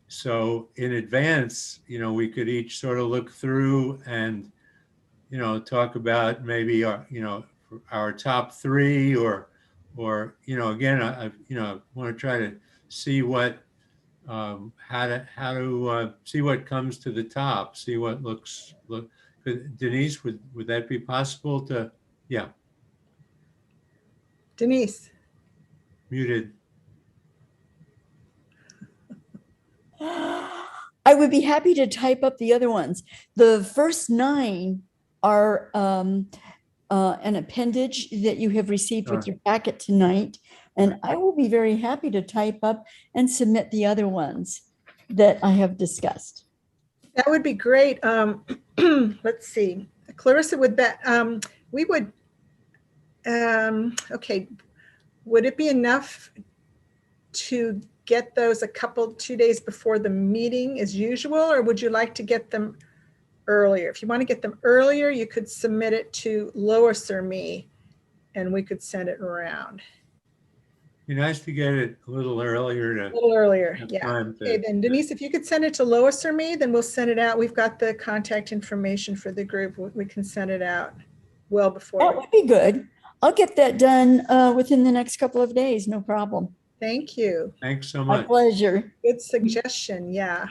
So in advance, you know, we could each sort of look through and, you know, talk about maybe our top 3 or you know, again, I want to try to see what how to see what comes to the top, see what looks. Denise, would that be possible to? Yeah. Denise. Muted. I would be happy to type up the other ones. The first 9 are an appendage that you have received with your packet tonight. And I will be very happy to type up and submit the other ones that I have discussed. That would be great. Let's see. Clarissa, would that, we would, okay. Would it be enough to get those 2 days before the meeting as usual, or would you like to get them earlier? If you want to get them earlier, you could submit it to Lois or me, and we could send it around. Be nice to get it a little earlier. A little earlier, have yeah. time to- Okay, then Denise, if you could send it to Lois or me, then we'll send it out. We've got the contact information for the group. We can send it out well before. That would be good. I'll get that done within the next couple of days, no problem. Thank you. Thanks so My much. pleasure. Good suggestion, yeah.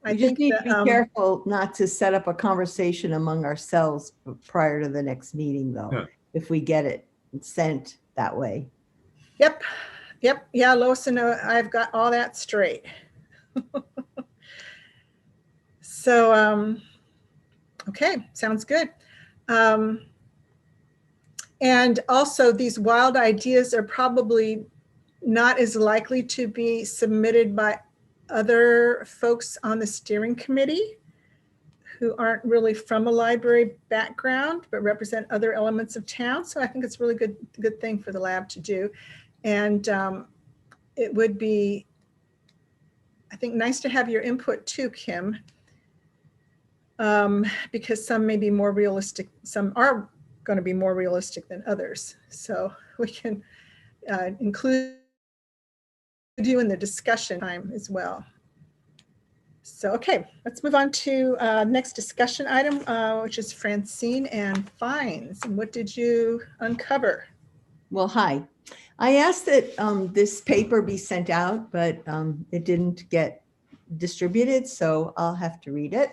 I We just think need that, to be careful not to set up a conversation among ourselves prior to the next meeting, though, Yeah. if we get it sent that way. Yep, yeah, Lois and I've got all that straight. So, okay, sounds good. And also these wild ideas are probably not as likely to be submitted by other folks on the steering committee who aren't really from a library background, but represent other elements of town. So I think it's a really good thing for the lab to do. And it would be, I think, nice to have your input too, Kim, because some may be more realistic. Some are going to be more realistic than others. So we can include you in the discussion time as well. So, okay, let's move on to next discussion item, which is Francine and fines. And what did you uncover? Well, hi. I asked that this paper be sent out, but it didn't get distributed, so I'll have to read it.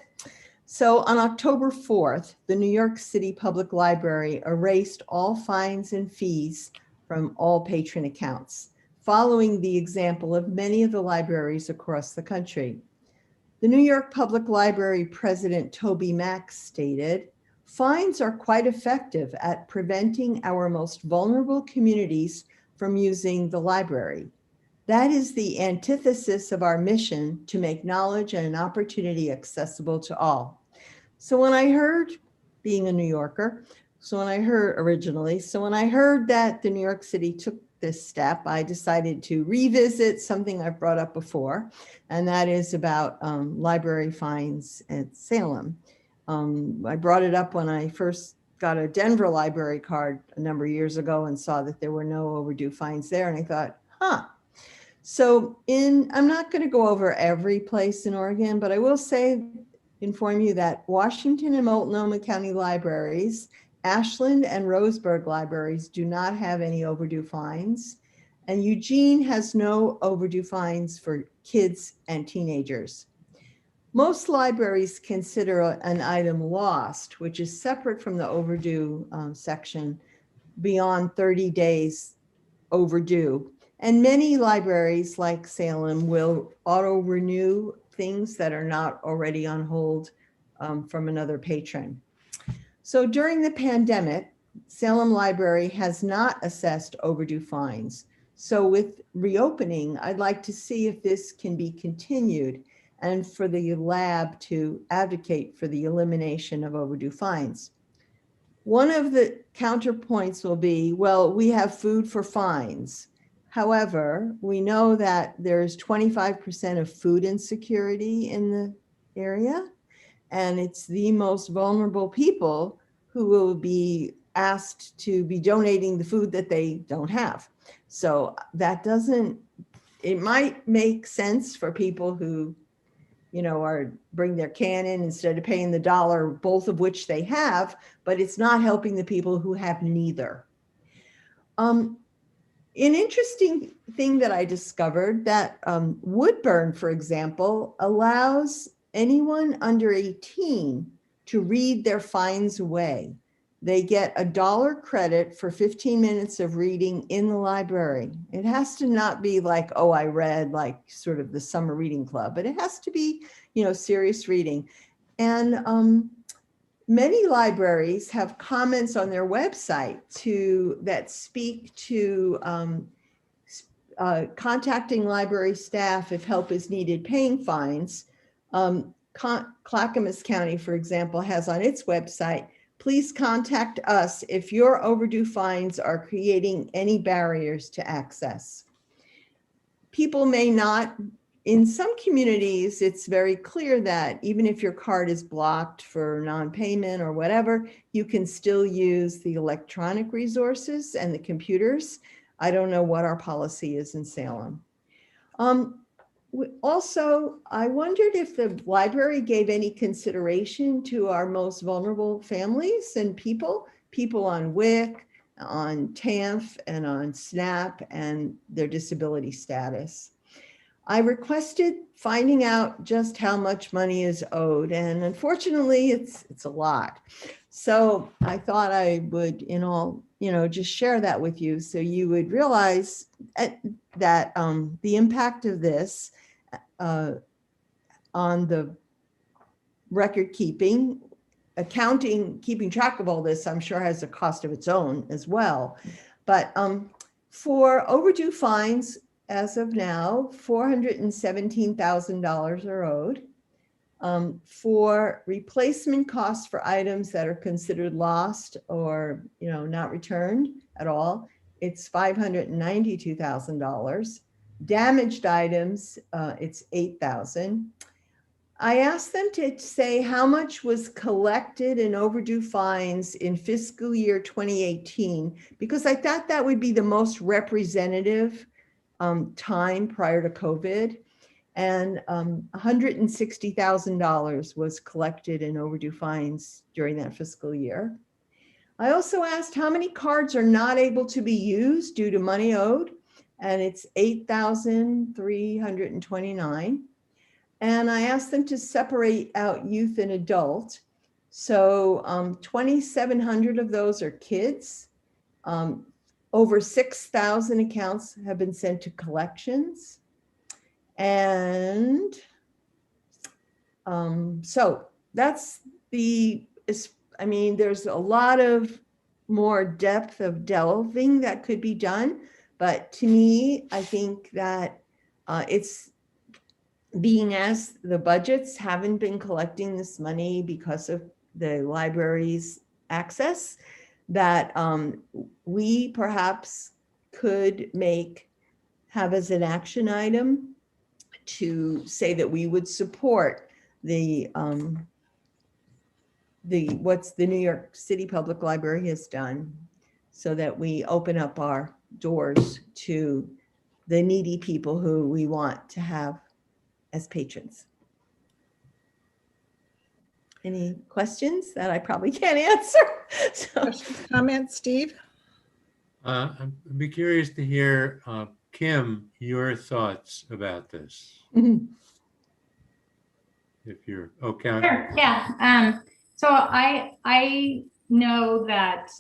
So on October 4th, the New York City Public Library erased all fines and fees from all patron accounts, following the example of many of the libraries across the country. The New York Public Library President Toby Mack stated, "Fines are quite effective at preventing our most vulnerable communities from using the library. That is the antithesis of our mission to make knowledge and an opportunity accessible to all." So when I heard, being a New Yorker, when I heard that the New York City took this step, I decided to revisit something I've brought up before, and that is about library fines at Salem. I brought it up when I first got a Denver library card a number of years ago and saw that there were no overdue fines there. And I thought, So I'm not going to go over every place in Oregon, but I will inform you that Washington and Multnomah County libraries, Ashland and Roseburg libraries do not have any overdue fines. And Eugene has no overdue fines for kids and teenagers. Most libraries consider an item lost, which is separate from the overdue section, beyond 30 days overdue. And many libraries like Salem will auto-renew things that are not already on hold from another patron. So during the pandemic, Salem Library has not assessed overdue fines. So with reopening, I'd like to see if this can be continued and for the lab to advocate for the elimination of overdue fines. One of the counterpoints will be, well, we have food for fines. However, we know that there's 25% of food insecurity in the area, and it's the most vulnerable people who will be asked to be donating the food that they don't have. So it might make sense for people who, bring their can in instead of paying the $1, both of which they have, but it's not helping the people who have neither. An interesting thing that I discovered that Woodburn, for example, allows anyone under 18 to read their fines away. They get $1 credit for 15 minutes of reading in the library. It has to not be like, oh, I read like sort of the summer reading club, but it has to be, serious reading. And many libraries have comments on their website that speak to contacting library staff if help is needed, paying fines. Clackamas County, for example, has on its website, please contact us if your overdue fines are creating any barriers to access. People may not, in some communities, it's very clear that even if your card is blocked for non-payment or whatever, you can still use the electronic resources and the computers. I don't know what our policy is in Salem. Also, I wondered if the library gave any consideration to our most vulnerable families and people on WIC, on TANF, and on SNAP, and their disability status. I requested finding out just how much money is owed, and unfortunately, it's a lot. So I thought I would, just share that with you so you would realize that the impact of this on the record keeping, accounting, keeping track of all this, I'm sure has a cost of its own as well. But for overdue fines, as of now, $417,000 are owed. For replacement costs for items that are considered lost or not returned at all, it's $592,000. Damaged items, it's $8,000. I asked them to say how much was collected in overdue fines in fiscal year 2018, because I thought that would be the most representative time prior to COVID. And $160,000 was collected in overdue fines during that fiscal year. I also asked how many cards are not able to be used due to money owed, and it's 8,329. And I asked them to separate out youth and adult. So 2,700 of those are kids. Over 6,000 accounts have been sent to collections. And so that's there's a lot of more depth of delving that could be done. But to me, I think that it's being as the budgets haven't been collecting this money because of the library's access, that we perhaps could have as an action item to say that we would support what's the New York City Public Library has done, so that we open up our doors to the needy people who we want to have as patrons. Any questions that I probably can't answer? Questions, comments, Steve? I'd be curious to hear, Kim, your thoughts about this. If you're okay. Sure, yeah. So I know that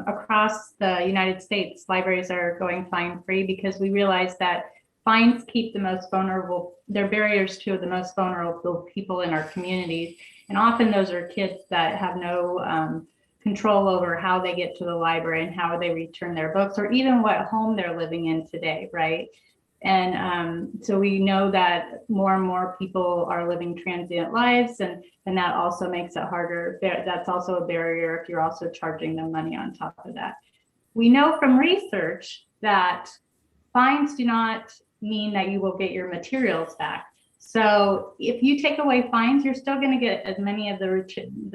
across the United States, libraries are going fine free because we realize that fines keep the most vulnerable, they're barriers to the most vulnerable people in our communities. And often those are kids that have no control over how they get to the library and how they return their books, or even what home they're living in today, right? And so we know that more and more people are living transient lives, and that also makes it harder. That's also a barrier if you're also charging them money on top of that. We know from research that fines do not mean that you will get your materials back. So if you take away fines, you're still going to get as many of the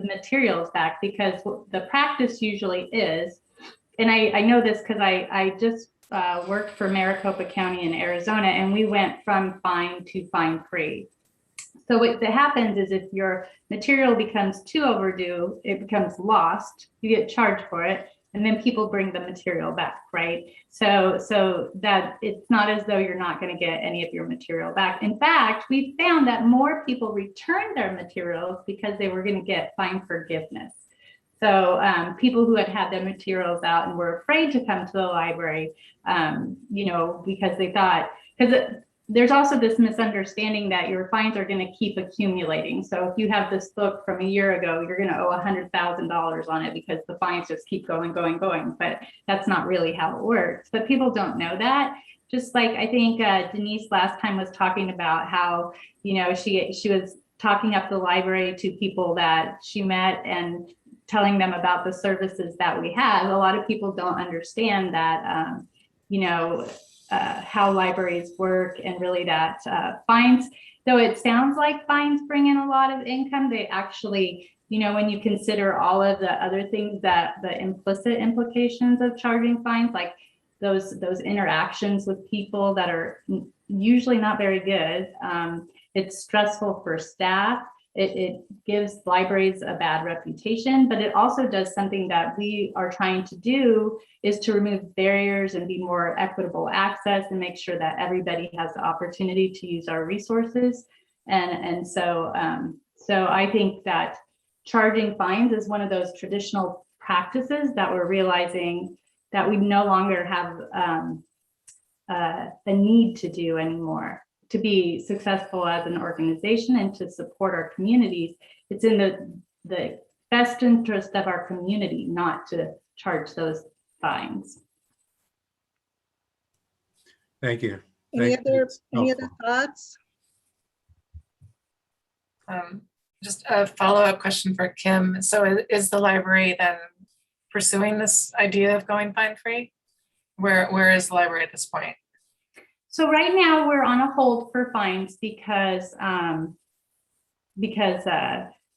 materials back, because the practice usually is, and I know this because I just worked for Maricopa County in Arizona, and we went from fine to fine free. So what happens is if your material becomes too overdue, it becomes lost, you get charged for it, and then people bring the material back, right? So that it's not as though you're not going to get any of your material back. In fact, we found that more people returned their materials because they were going to get fine forgiveness. So people who had their materials out and were afraid to come to the library, because they thought, because there's also this misunderstanding that your fines are going to keep accumulating. So if you have this book from a year ago, you're going to owe $100,000 on it because the fines just keep going. But that's not really how it works. But people don't know that. Just like I think Denise last time was talking about how, you know, she was talking up the library to people that she met and telling them about the services that we have. A lot of people don't understand that, you know, how libraries work, and really that fines, though it sounds like fines bring in a lot of income, they actually, you know, when you consider all of the other things that the implicit implications of charging fines, like those interactions with people that are usually not very good. It's stressful for staff. It gives libraries a bad reputation, but it also does something that we are trying to do, is to remove barriers and be more equitable access and make sure that everybody has the opportunity to use our resources. And so I think that charging fines is one of those traditional practices that we're realizing that we no longer have a need to do anymore. To be successful as an organization and to support our communities, it's in the best interest of our community not to charge those fines. Thank you. Any Thank you. other It's any other helpful. thoughts? Just a follow-up question for Kim. So is the library then pursuing this idea of going fine-free? Where is the library at this point? So right now we're on a hold for fines because of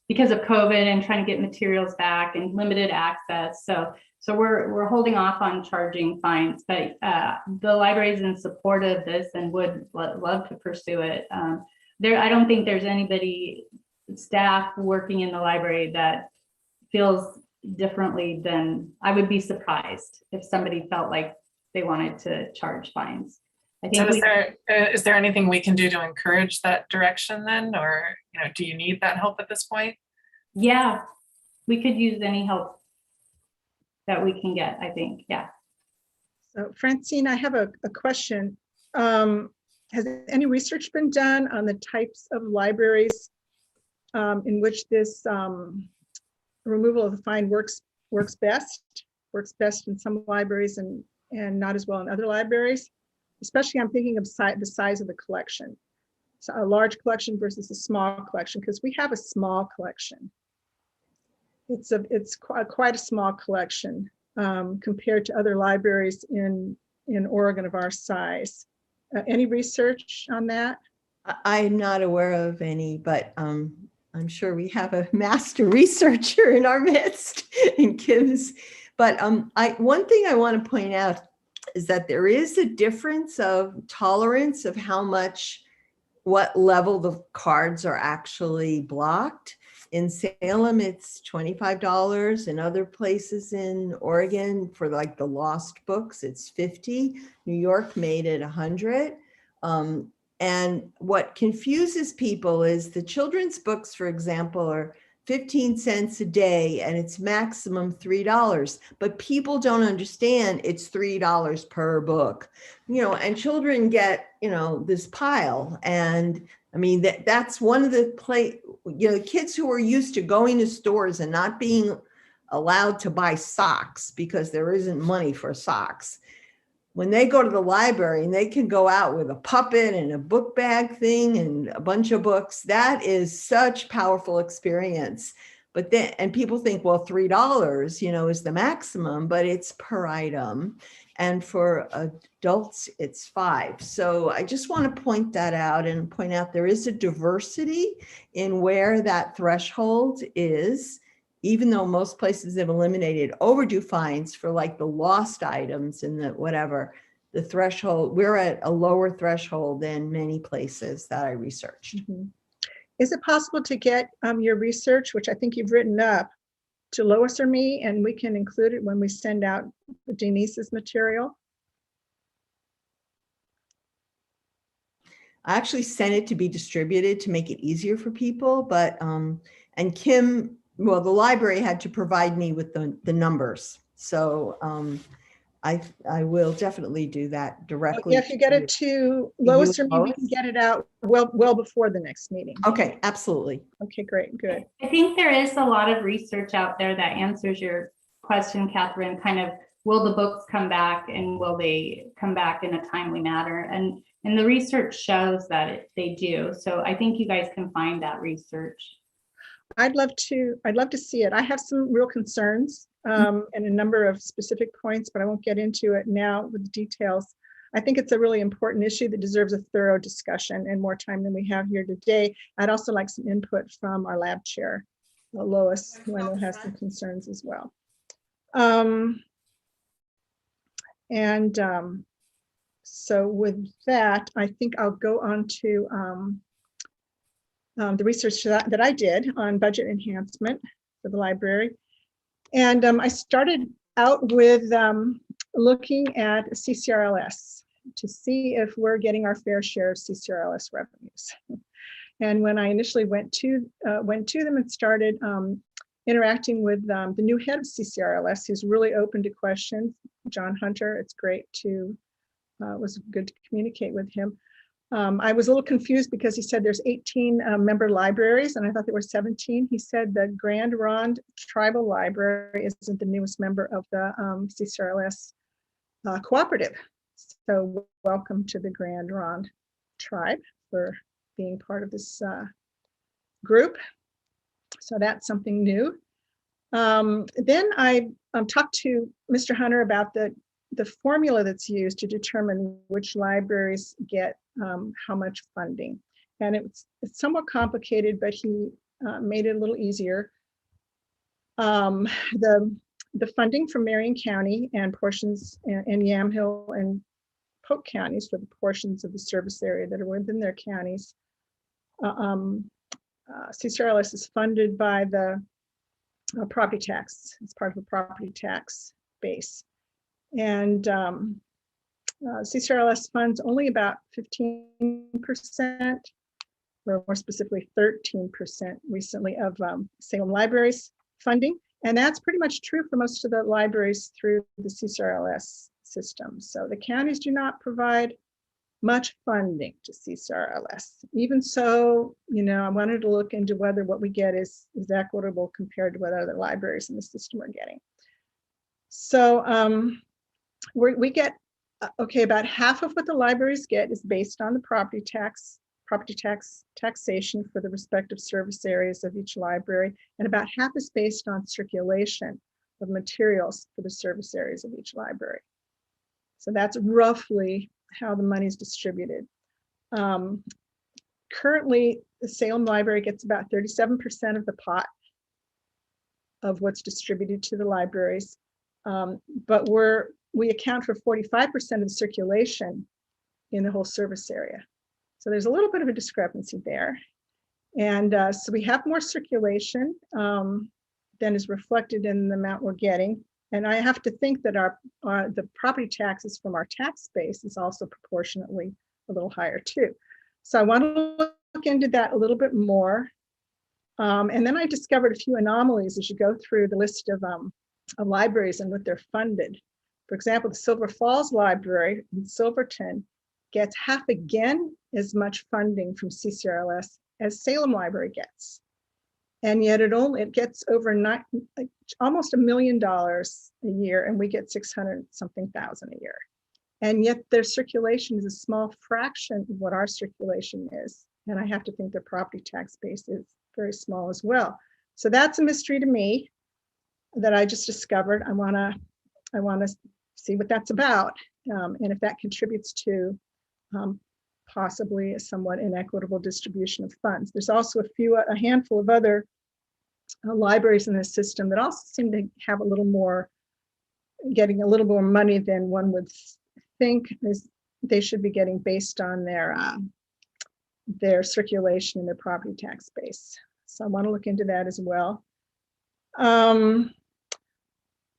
COVID and trying to get materials back and limited access. So we're holding off on charging fines, but the library is in support of this and would love to pursue it. I don't think there's anybody, staff working in the library, that feels differently than, I would be surprised if somebody felt like they wanted to charge fines. I think So is there anything we can do to encourage that direction then, or do you need that help at this point? Yeah, we could use any help that we can get, I think. Yeah. So Francine, I have a question. Has any research been done on the types of libraries in which this removal of the fine works best in some libraries and not as well in other libraries? Especially I'm thinking of the size of the collection. So a large collection versus a small collection, because we have a small collection. It's quite a small collection compared to other libraries in Oregon of our size. Any research on that? I'm not aware of any, but I'm sure we have a master researcher in our midst in Kim's. But one thing I want to point out is that there is a difference of tolerance of what level the cards are actually blocked. In Salem, it's $25. In other places in Oregon, for like the lost books, it's $50. New York made it $100. And what confuses people is the children's books, for example, are 15 cents a day and it's maximum $3, but people don't understand it's $3 per book, and children get, this pile. And I mean, that's one of the kids who are used to going to stores and not being allowed to buy socks because there isn't money for socks. When they go to the library and they can go out with a puppet and a book bag thing and a bunch of books, that is such powerful experience. But then, and people think, well, $3, is the maximum, but it's per item. And for adults, it's $5. So I just want to point that out and point out there is a diversity in where that threshold is. Even though most places have eliminated overdue fines for like the lost items and the whatever, the threshold, we're at a lower threshold than many places that I researched. Mm-hmm. Is it possible to get your research, which I think you've written up, to Lois or me, and we can include it when we send out Denise's material? I actually sent it to be distributed to make it easier for people, but, and Kim, well, the library had to provide me with the numbers. So I will definitely do that directly. Yeah, if you get it to Lois or me, we can get it out well before the next meeting. Okay, absolutely. Okay, great, good. I think there is a lot of research out there that answers your question, Catherine, kind of, will the books come back and will they come back in a timely manner? And the research shows that they do. So I think you guys can find that research. I'd love to see it. I have some real concerns and a number of specific points, but I won't get into it now with the details. I think it's a really important issue that deserves a thorough discussion and more time than we have here today. I'd also like some input from our lab chair, Lois, who I know has some concerns as well. So with that, I think I'll go on to the research that I did on budget enhancement for the library. And I started out with looking at CCRLS to see if we're getting our fair share of CCRLS revenues. And when I initially went to them and started interacting with the new head of CCRLS, who's really open to questions, John Hunter, it's great to, was good to communicate with him. I was a little confused because he said there's 18 member libraries, and I thought there were 17. He said the Grand Ronde Tribal Library isn't the newest member of the CCRLS cooperative. So welcome to the Grand Ronde tribe for being part of this group. So that's something new. Then I talked to Mr. Hunter about the formula that's used to determine which libraries get how much funding. And it's somewhat complicated, but he made it a little easier. The funding from Marion County and portions in Yamhill and Polk counties for the portions of the service area that are within their counties. CCRLS is funded by the property tax. It's part of a property tax base. And CCRLS funds only about 15%, or more specifically 13% recently of Salem Libraries funding. And that's pretty much true for most of the libraries through the CCRLS system. So the counties do not provide much funding to CCRLS. Even so, I wanted to look into whether what we get is equitable compared to what other libraries in the system are getting. So we get, about half of what the libraries get is based on the property taxation for the respective service areas of each library, and about half is based on circulation of materials for the service areas of each library. So that's roughly how the money is distributed. Currently, the Salem Library gets about 37% of the pot of what's distributed to the libraries, but we account for 45% of the circulation in the whole service area. So there's a little bit of a discrepancy there. And so we have more circulation than is reflected in the amount we're getting. And I have to think that the property taxes from our tax base is also proportionately a little higher too. So I want to look into that a little bit more. And then I discovered a few anomalies as you go through the list of libraries and what they're funded. For example, the Silver Falls Library in Silverton gets half again as much funding from CCRLS as Salem Library gets. And yet it gets over almost $1 million a year, and we get 600-something thousand a year. And yet their circulation is a small fraction of what our circulation is. And I have to think their property tax base is very small as well. So that's a mystery to me that I just discovered. I want to see what that's about, and if that contributes to possibly a somewhat inequitable distribution of funds. There's also a handful of other libraries in the system that also seem to have getting a little more money than one would think they should be getting based on their circulation and their property tax base. So I want to look into that as well.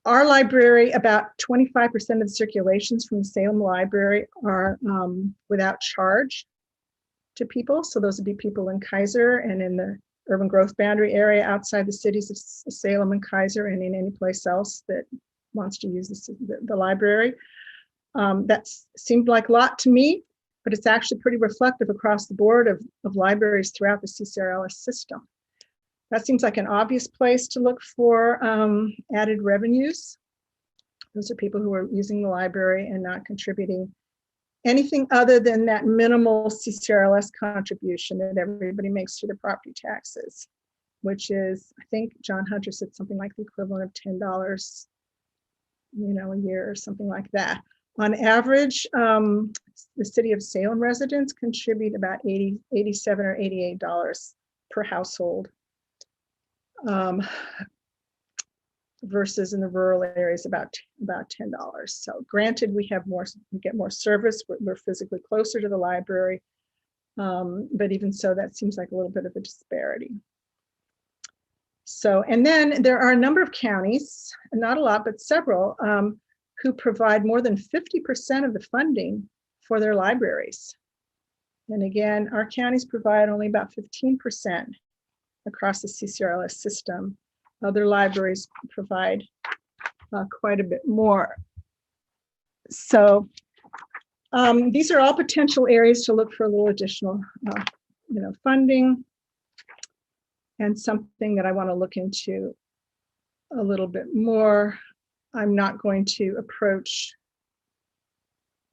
Our library, about 25% of the circulations from the Salem Library are without charge to people. So those would be people in Kaiser and in the urban growth boundary area outside the cities of Salem and Kaiser, and in any place else that wants to use the library. That seemed like a lot to me, but it's actually pretty reflective across the board of libraries throughout the CCRLS system. That seems like an obvious place to look for added revenues. Those are people who are using the library and not contributing anything other than that minimal CCRLS contribution that everybody makes to the property taxes, which is, I think John Hunter said something like the equivalent of $10, a year or something like that. On average, the city of Salem residents contribute about $87 or $88 per household, versus in the rural areas about $10. So granted, we get more service, we're physically closer to the library, but even so, that seems like a little bit of a disparity. So, and then there are a number of counties, not a lot, but several, who provide more than 50% of the funding for their libraries. And again, our counties provide only about 15% across the CCRLS system. Other libraries provide quite a bit more. So these are all potential areas to look for a little additional funding, and something that I want to look into a little bit more. I'm not going to approach,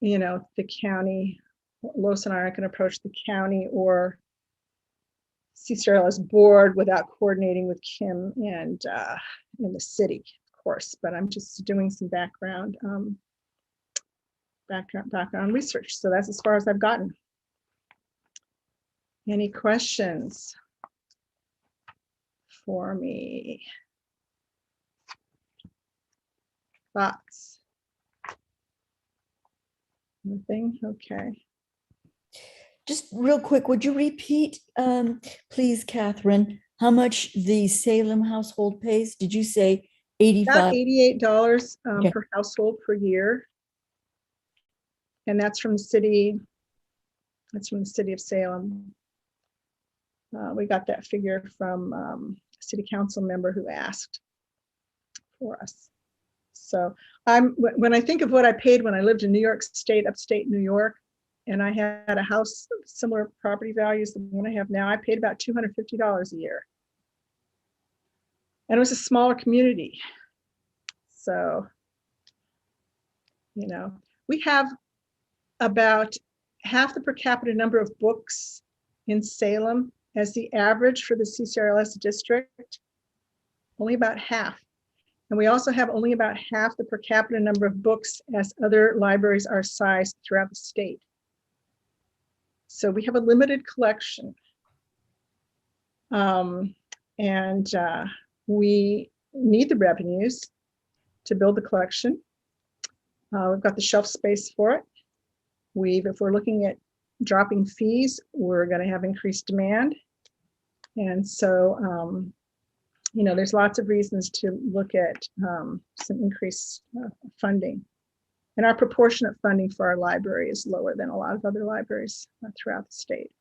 the county. Lois and I aren't going to approach the county or CCRLS board without coordinating with Kim and in the city, of course. But I'm just doing some background research. So that's as far as I've gotten. Any questions for me? Thoughts? Nothing? Okay. Just real quick, would you repeat, please, Catherine, how much the Salem household pays? Did you say 85? About $88 Okay. per household per year. And that's from the city. That's from the city of Salem. We got that figure from a city council member who asked for us. So when I think of what I paid when I lived in New York State, upstate New York, and I had a house similar property values to the one I have now, I paid about $250 a year. And it was a smaller community. So, we have about half the per capita number of books in Salem as the average for the CCRLS district, only about half. And we also have only about half the per capita number of books as other libraries our size throughout the state. So we have a limited collection. And we need the revenues to build the collection. We've got the shelf space for it. If we're looking at dropping fees, we're going to have increased demand. And so, there's lots of reasons to look at some increased funding. And our proportionate funding for our library is lower than a lot of other libraries throughout the state.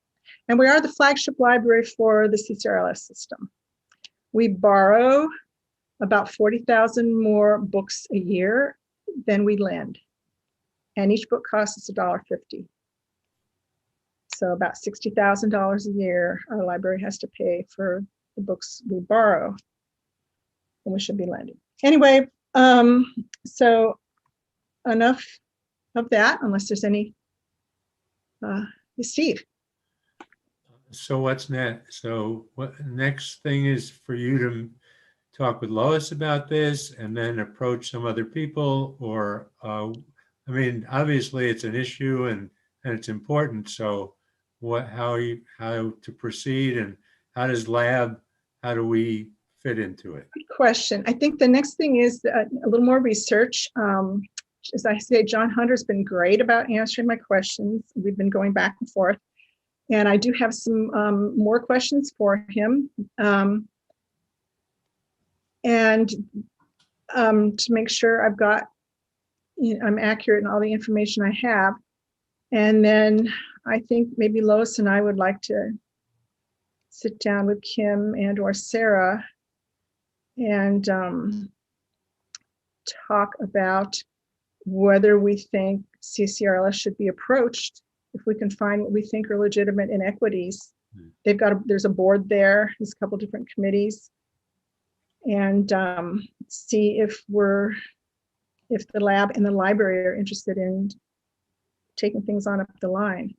And we are the flagship library for the CCRLS system. We borrow about 40,000 more books a year than we lend. And each book costs us $1.50. So about $60,000 a year our library has to pay for the books we borrow, and we should be lending. Anyway, so enough of that, unless there's any, Steve. So what's next? So what next thing is for you to talk with Lois about this and then approach some other people, or, obviously it's an issue and it's important. So how to proceed, and how do we fit into it? Good question. I think the next thing is a little more research. As I say, John Hunter's been great about answering my questions. We've been going back and forth. And I do have some more questions for him. And to make sure I'm accurate in all the information I have. And then I think maybe Lois and I would like to sit down with Kim and or Sarah and talk about whether we think CCRLS should be approached if we can find what we think are legitimate inequities. There's a board there, there's a couple different committees, and see if the lab and the library are interested in taking things on up the line.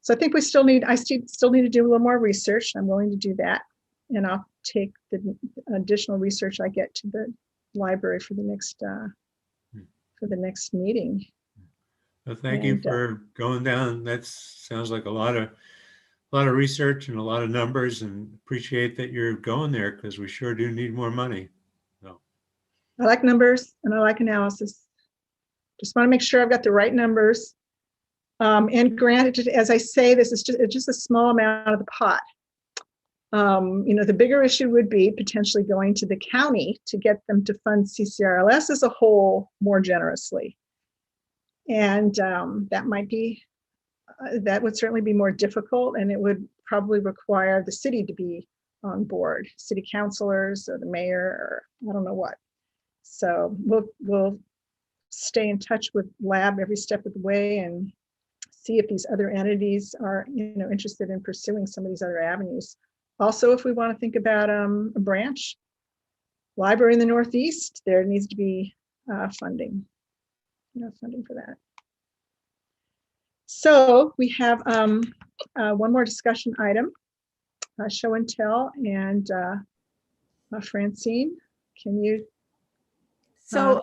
So I think I still need to do a little more research. I'm willing to do that, and I'll take the additional research I get to the library for the next meeting. Well, thank you for going down. That sounds like a lot of research and a lot of numbers, and appreciate that you're going there, because we sure do need more money. So. I like numbers and I like analysis. Just want to make sure I've got the right numbers. And granted, as I say, this is just a small amount of the pot. The bigger issue would be potentially going to the county to get them to fund CCRLS as a whole more generously. And that would certainly be more difficult, and it would probably require the city to be on board, city councilors or the mayor, or I don't know what. So we'll stay in touch with lab every step of the way and see if these other entities are interested in pursuing some of these other avenues. Also, if we want to think about a branch library in the Northeast, there needs to be funding for that. So we have one more discussion item, show and tell, and Francine, can you? So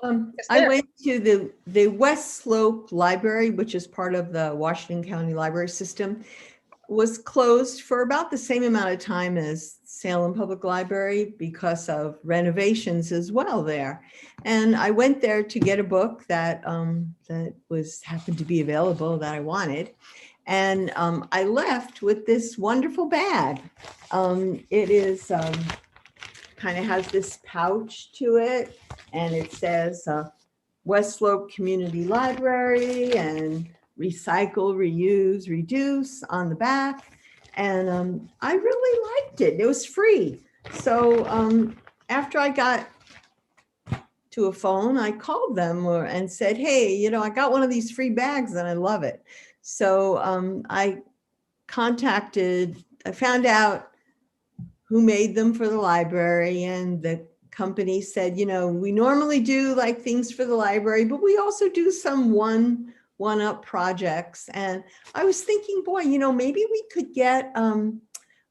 I went to the West Slope Library, which is part of the Washington County Library System, was closed for about the same amount of time as Salem Public Library because of renovations as well there. And I went there to get a book that happened to be available that I wanted. And I left with this wonderful bag. It is kind of has this pouch to it, and it says West Slope Community Library and recycle, reuse, reduce on the back. And I really liked it. It was free. So after I got to a phone, I called them and said, hey, I got one of these free bags and I love it. So I found out who made them for the library, and the company said, we normally do like things for the library, but we also do some one-up projects. And I was thinking, boy, maybe we could get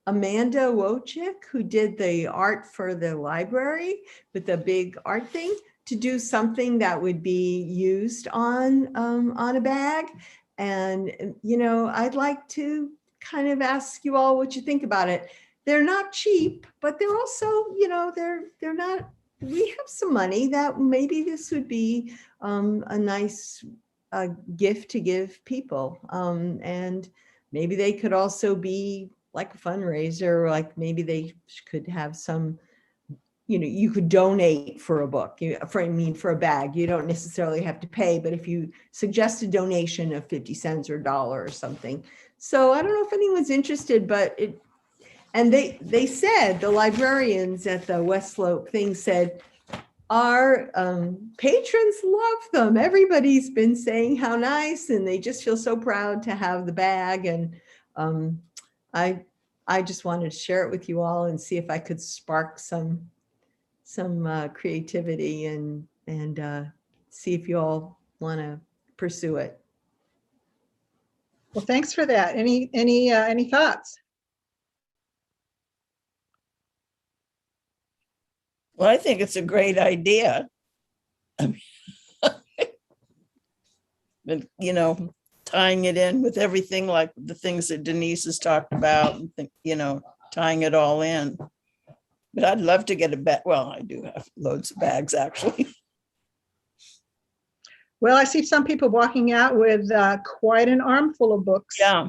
Amanda Wojcik, who did the art for the library with the big art thing, to do something that would be used on a bag. And, I'd like to kind of ask you all what you think about it. They're not cheap, but they're also, they're not, we have some money that maybe this would be a nice gift to give people. And maybe they could also be like a fundraiser, like maybe they could have some, you could donate for a book, for a bag. You don't necessarily have to pay, but if you suggest a donation of 50 cents or $1 or something. So I don't know if anyone's interested, but and they said, the librarians at the West Slope thing said, our patrons love them. Everybody's been saying how nice, and they just feel so proud to have the bag. And I just wanted to share it with you all and see if I could spark some creativity and see if you all want to pursue it. Well, thanks for that. Any thoughts? Well, I think it's a great idea. I mean, but, tying it in with everything, like the things that Denise has talked about, and tying it all in. But I'd love to get a bag. Well, I do have loads of bags, actually. Well, I see some people walking out with quite an armful of books. Yeah.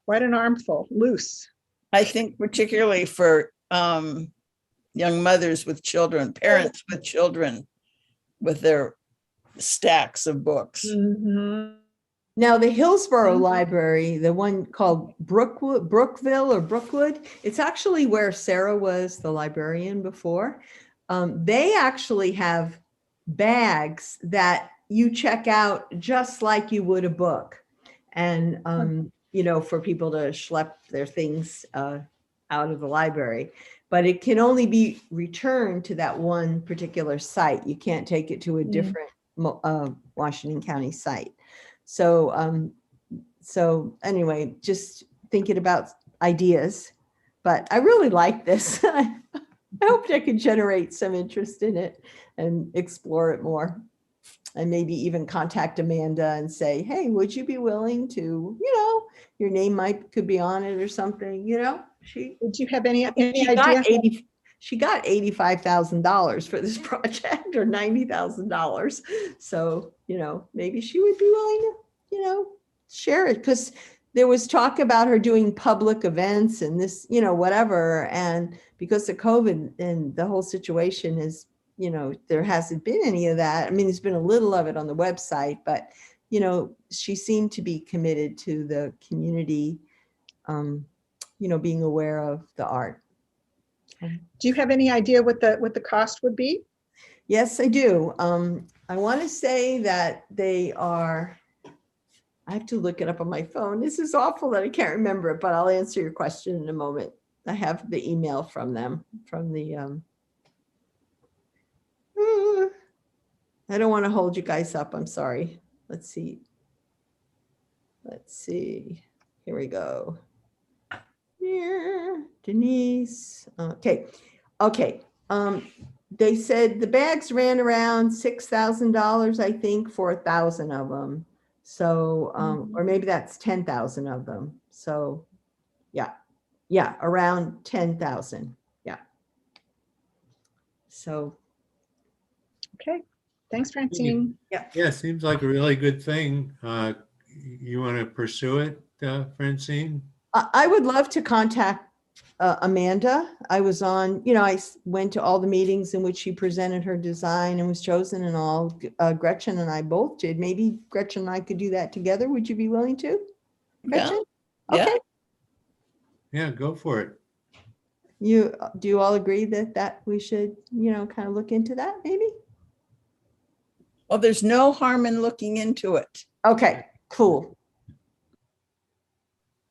Quite an armful, loose. I think particularly for young mothers with children, parents with children, with their stacks of books. Mm-hmm. Now, the Hillsborough Library, the one called Brookville or Brookwood, it's actually where Sarah was the librarian before. They actually have bags that you check out just like you would a book. And, for people to schlep their things out of the library. But it can only be returned to that one particular site. You can't take it to a different Washington County site. So, so anyway, just thinking about ideas. But I really like this. I hoped I could generate some interest in it and explore it more. And maybe even contact Amanda and say, hey, would you be willing to, your name could be on it or something, Did you have any got idea? She got $85,000 for this project, or $90,000. So, maybe she would be willing to, share it, because there was talk about her doing public events and this, whatever. And because of COVID and the whole situation is, there hasn't been any of that. I mean, there's been a little of it on the website, but, she seemed to be committed to the community, being aware of the art. Do you have any idea what the cost would be? Yes, I do. I want to say that they are, I have to look it up on my phone. This is awful that I can't remember it, but I'll answer your question in a moment. I have the email from them, from the, I don't want to hold you guys up. I'm sorry. Let's see. Here we go. Here, Denise. Okay. They said the bags ran around $6,000, I think, for 1,000 of them. So, or maybe that's 10,000 of them. So, yeah, around 10,000. Yeah. So. Okay. Thanks, Francine. Yeah, seems like a really good thing. You want to pursue it, Francine? I would love to contact Amanda. I was on, I went to all the meetings in which she presented her design and was chosen, and all. Gretchen and I both did. Maybe Gretchen and I could do that together. Would you be willing to, Gretchen? Yeah. Okay. Yeah, go for it. Do you all agree that we should, kind of look into that maybe? Well, there's no harm in looking into it. Okay, cool.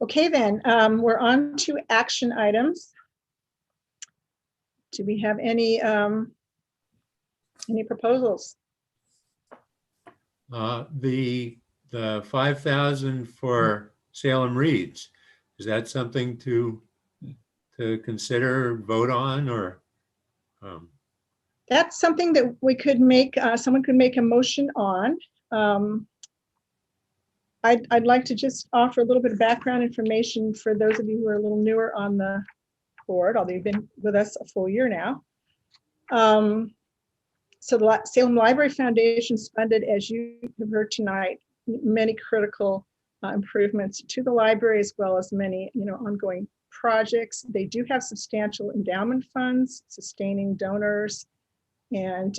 Okay, then we're on to action items. Do we have any proposals? The 5,000 for Salem Reads, is that something to consider, vote on, or? That's something that we could make, someone could make a motion on. I'd like to just offer a little bit of background information for those of you who are a little newer on the board, although you've been with us a full year now. So the Salem Library Foundation funded, as you have heard tonight, many critical improvements to the library, as well as many ongoing projects. They do have substantial endowment funds, sustaining donors, and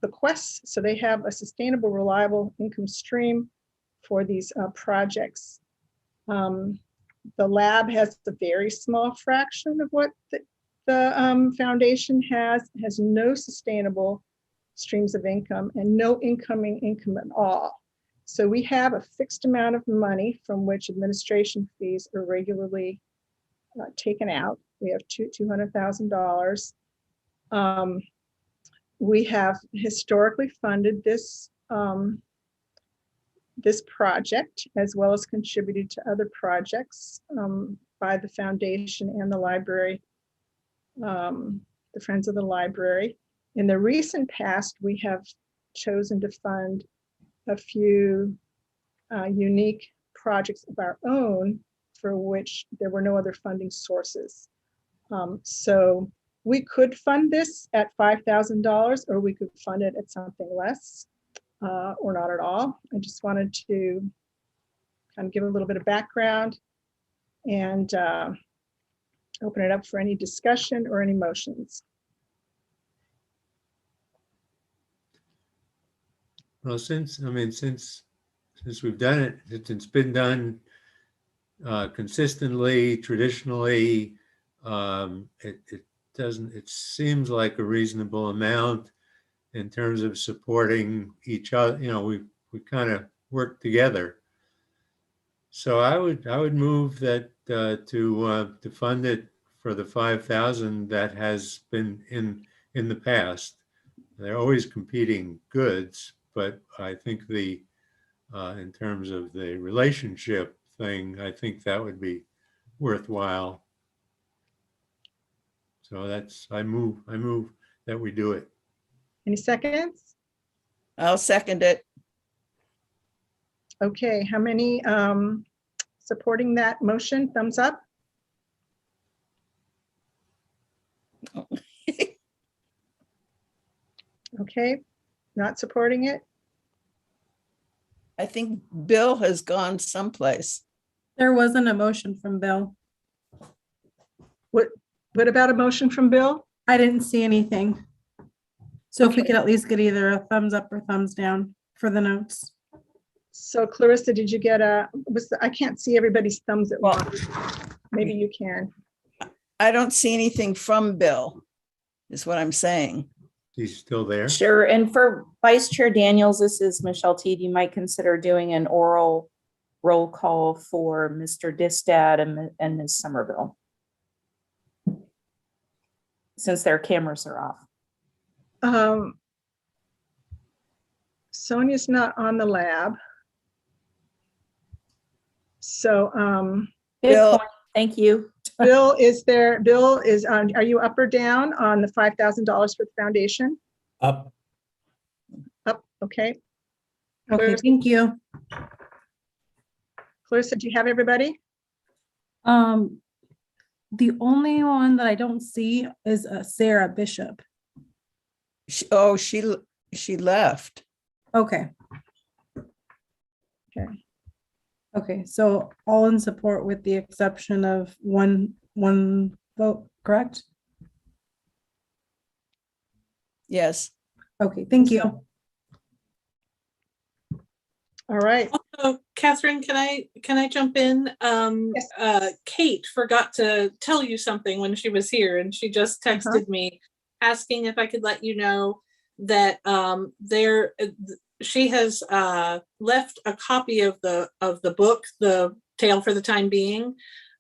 bequests. So they have a sustainable, reliable income stream for these projects. The lab has a very small fraction of what the foundation has no sustainable streams of income and no incoming income at all. So we have a fixed amount of money from which administration fees are regularly taken out. We have $200,000. We have historically funded this this project, as well as contributed to other projects by the foundation and the library, the Friends of the Library. In the recent past, we have chosen to fund a few unique projects of our own for which there were no other funding sources. So we could fund this at $5,000, or we could fund it at something less, or not at all. I just wanted to kind of give a little bit of background and open it up for any discussion or any motions. Well, since we've done it, it's been done consistently, traditionally, it seems like a reasonable amount. in terms of supporting each other. You know, we kind of work together. So I would move that to fund it for the 5,000 that has been in the past. They're always competing goods, but I think the in terms of the relationship thing, I think that would be worthwhile. So that's I move that we do it. Any seconds? I'll second it. Okay, how many supporting that motion? Thumbs up? Okay, not supporting it? I think Bill has gone someplace. There wasn't a motion from Bill. What about a motion from Bill? I didn't see anything. So if we could at least get either a thumbs up or thumbs down for the notes. So Clarissa, did you get I can't see everybody's thumbs at once. Maybe you can. I don't see anything from Bill, is what I'm saying. He's still there? Sure. And for Vice Chair Daniels, this is Michelle Teed. You might consider doing an oral roll call for Mr. Distad and Ms. Somerville, since their cameras are off. Sonia's not on the lab. So Good Bill. point. Thank you. Bill is there. Bill is on. Are you up or down on the $5,000 for the foundation? Up. Up. Okay. Okay, Clarissa, thank you. Clarissa, do you have everybody? The only one that I don't see is Sarah Bishop. She left. Okay. Okay. Okay, so all in support with the exception of one vote, correct? Yes. Okay, thank you. All right. Oh, Catherine, can I jump in? Yes. Kate forgot to tell you something when she was here, and she just texted me asking if I could let you know that she has left a copy of the book, The Tale for the Time Being,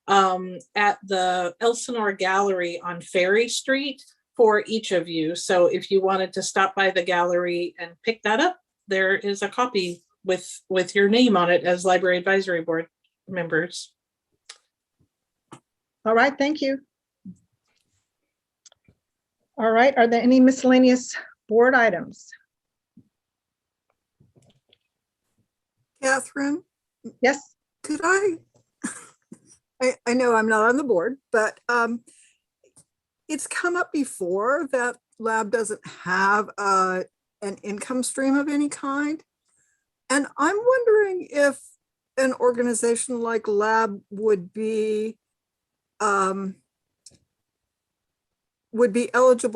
at the Elsinore Gallery on Ferry Street for each of you. So if you wanted to stop by the gallery and pick that up, there is a copy with your name on it as Library Advisory Board members. All right. Thank you. All right. Are there any miscellaneous board items? Catherine, Yes. could I know I'm not on the board, but it's come up before that lab doesn't have an income stream of any kind. And I'm wondering if an organization like Lab would be eligible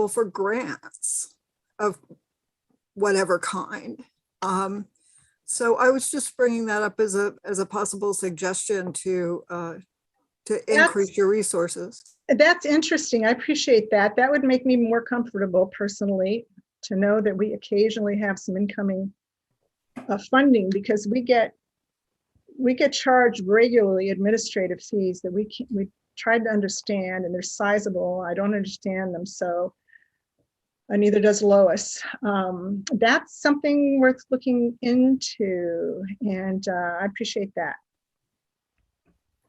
for grants of whatever kind. So I was just bringing that up as a possible suggestion to increase your resources. That's interesting. I appreciate that. That would make me more comfortable personally to know that we occasionally have some incoming funding, because we get charged regularly administrative fees that we tried to understand, and they're sizable. I don't understand them, so neither does Lois. That's something worth looking into, and I appreciate that.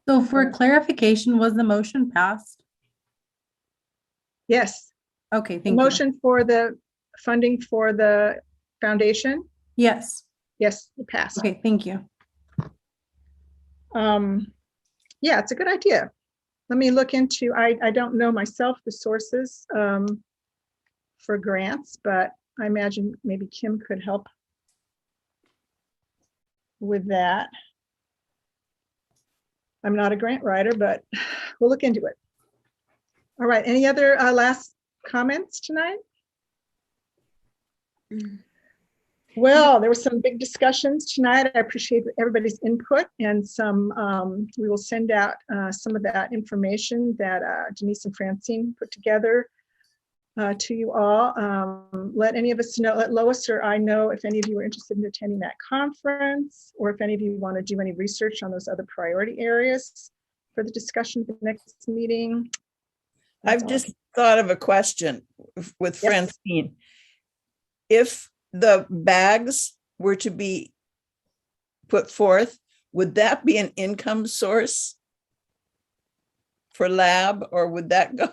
So for clarification, was the motion passed? Yes. Okay, The thank you. motion for the funding for the foundation? Yes. Yes, it passed. Okay, thank you. Yeah, it's a good idea. Let me look into, I don't know myself the sources for grants, but I imagine maybe Kim could help with that. I'm not a grant writer, but we'll look into it. All right, any other last comments tonight? Well, there were some big discussions tonight. I appreciate everybody's input, and we will send out some of that information that Denise and Francine put together to you all. Let any of us know, let Lois or I know if any of you are interested in attending that conference, or if any of you want to do any research on those other priority areas for the discussion at the next meeting. I've just thought of a question with Yes. Francine. If the bags were to be put forth, would that be an income source for lab, or would that go,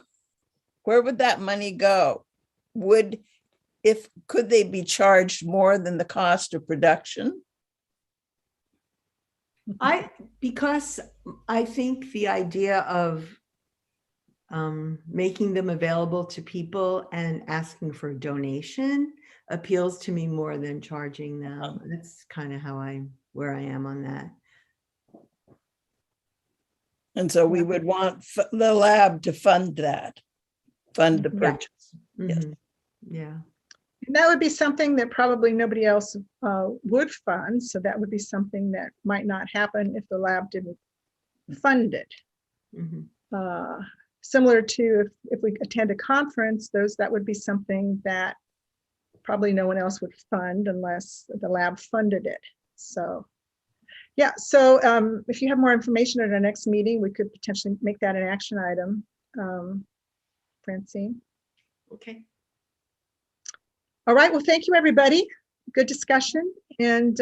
where would that money go? Could they be charged more than the cost of production? Because I think the idea of making them available to people and asking for a donation appeals to me more than charging them. That's kind of where I am on that. And so we would want the lab to fund the purchase. Yes. Yeah. And that would be something that probably nobody else would fund. So that would be something that might not happen if the lab didn't fund it. Similar to if we attend a conference, that would be something that probably no one else would fund unless the lab funded it. So yeah, so if you have more information at our next meeting, we could potentially make that an action item. Francine. Okay. All right, well, thank you, everybody. Good discussion. And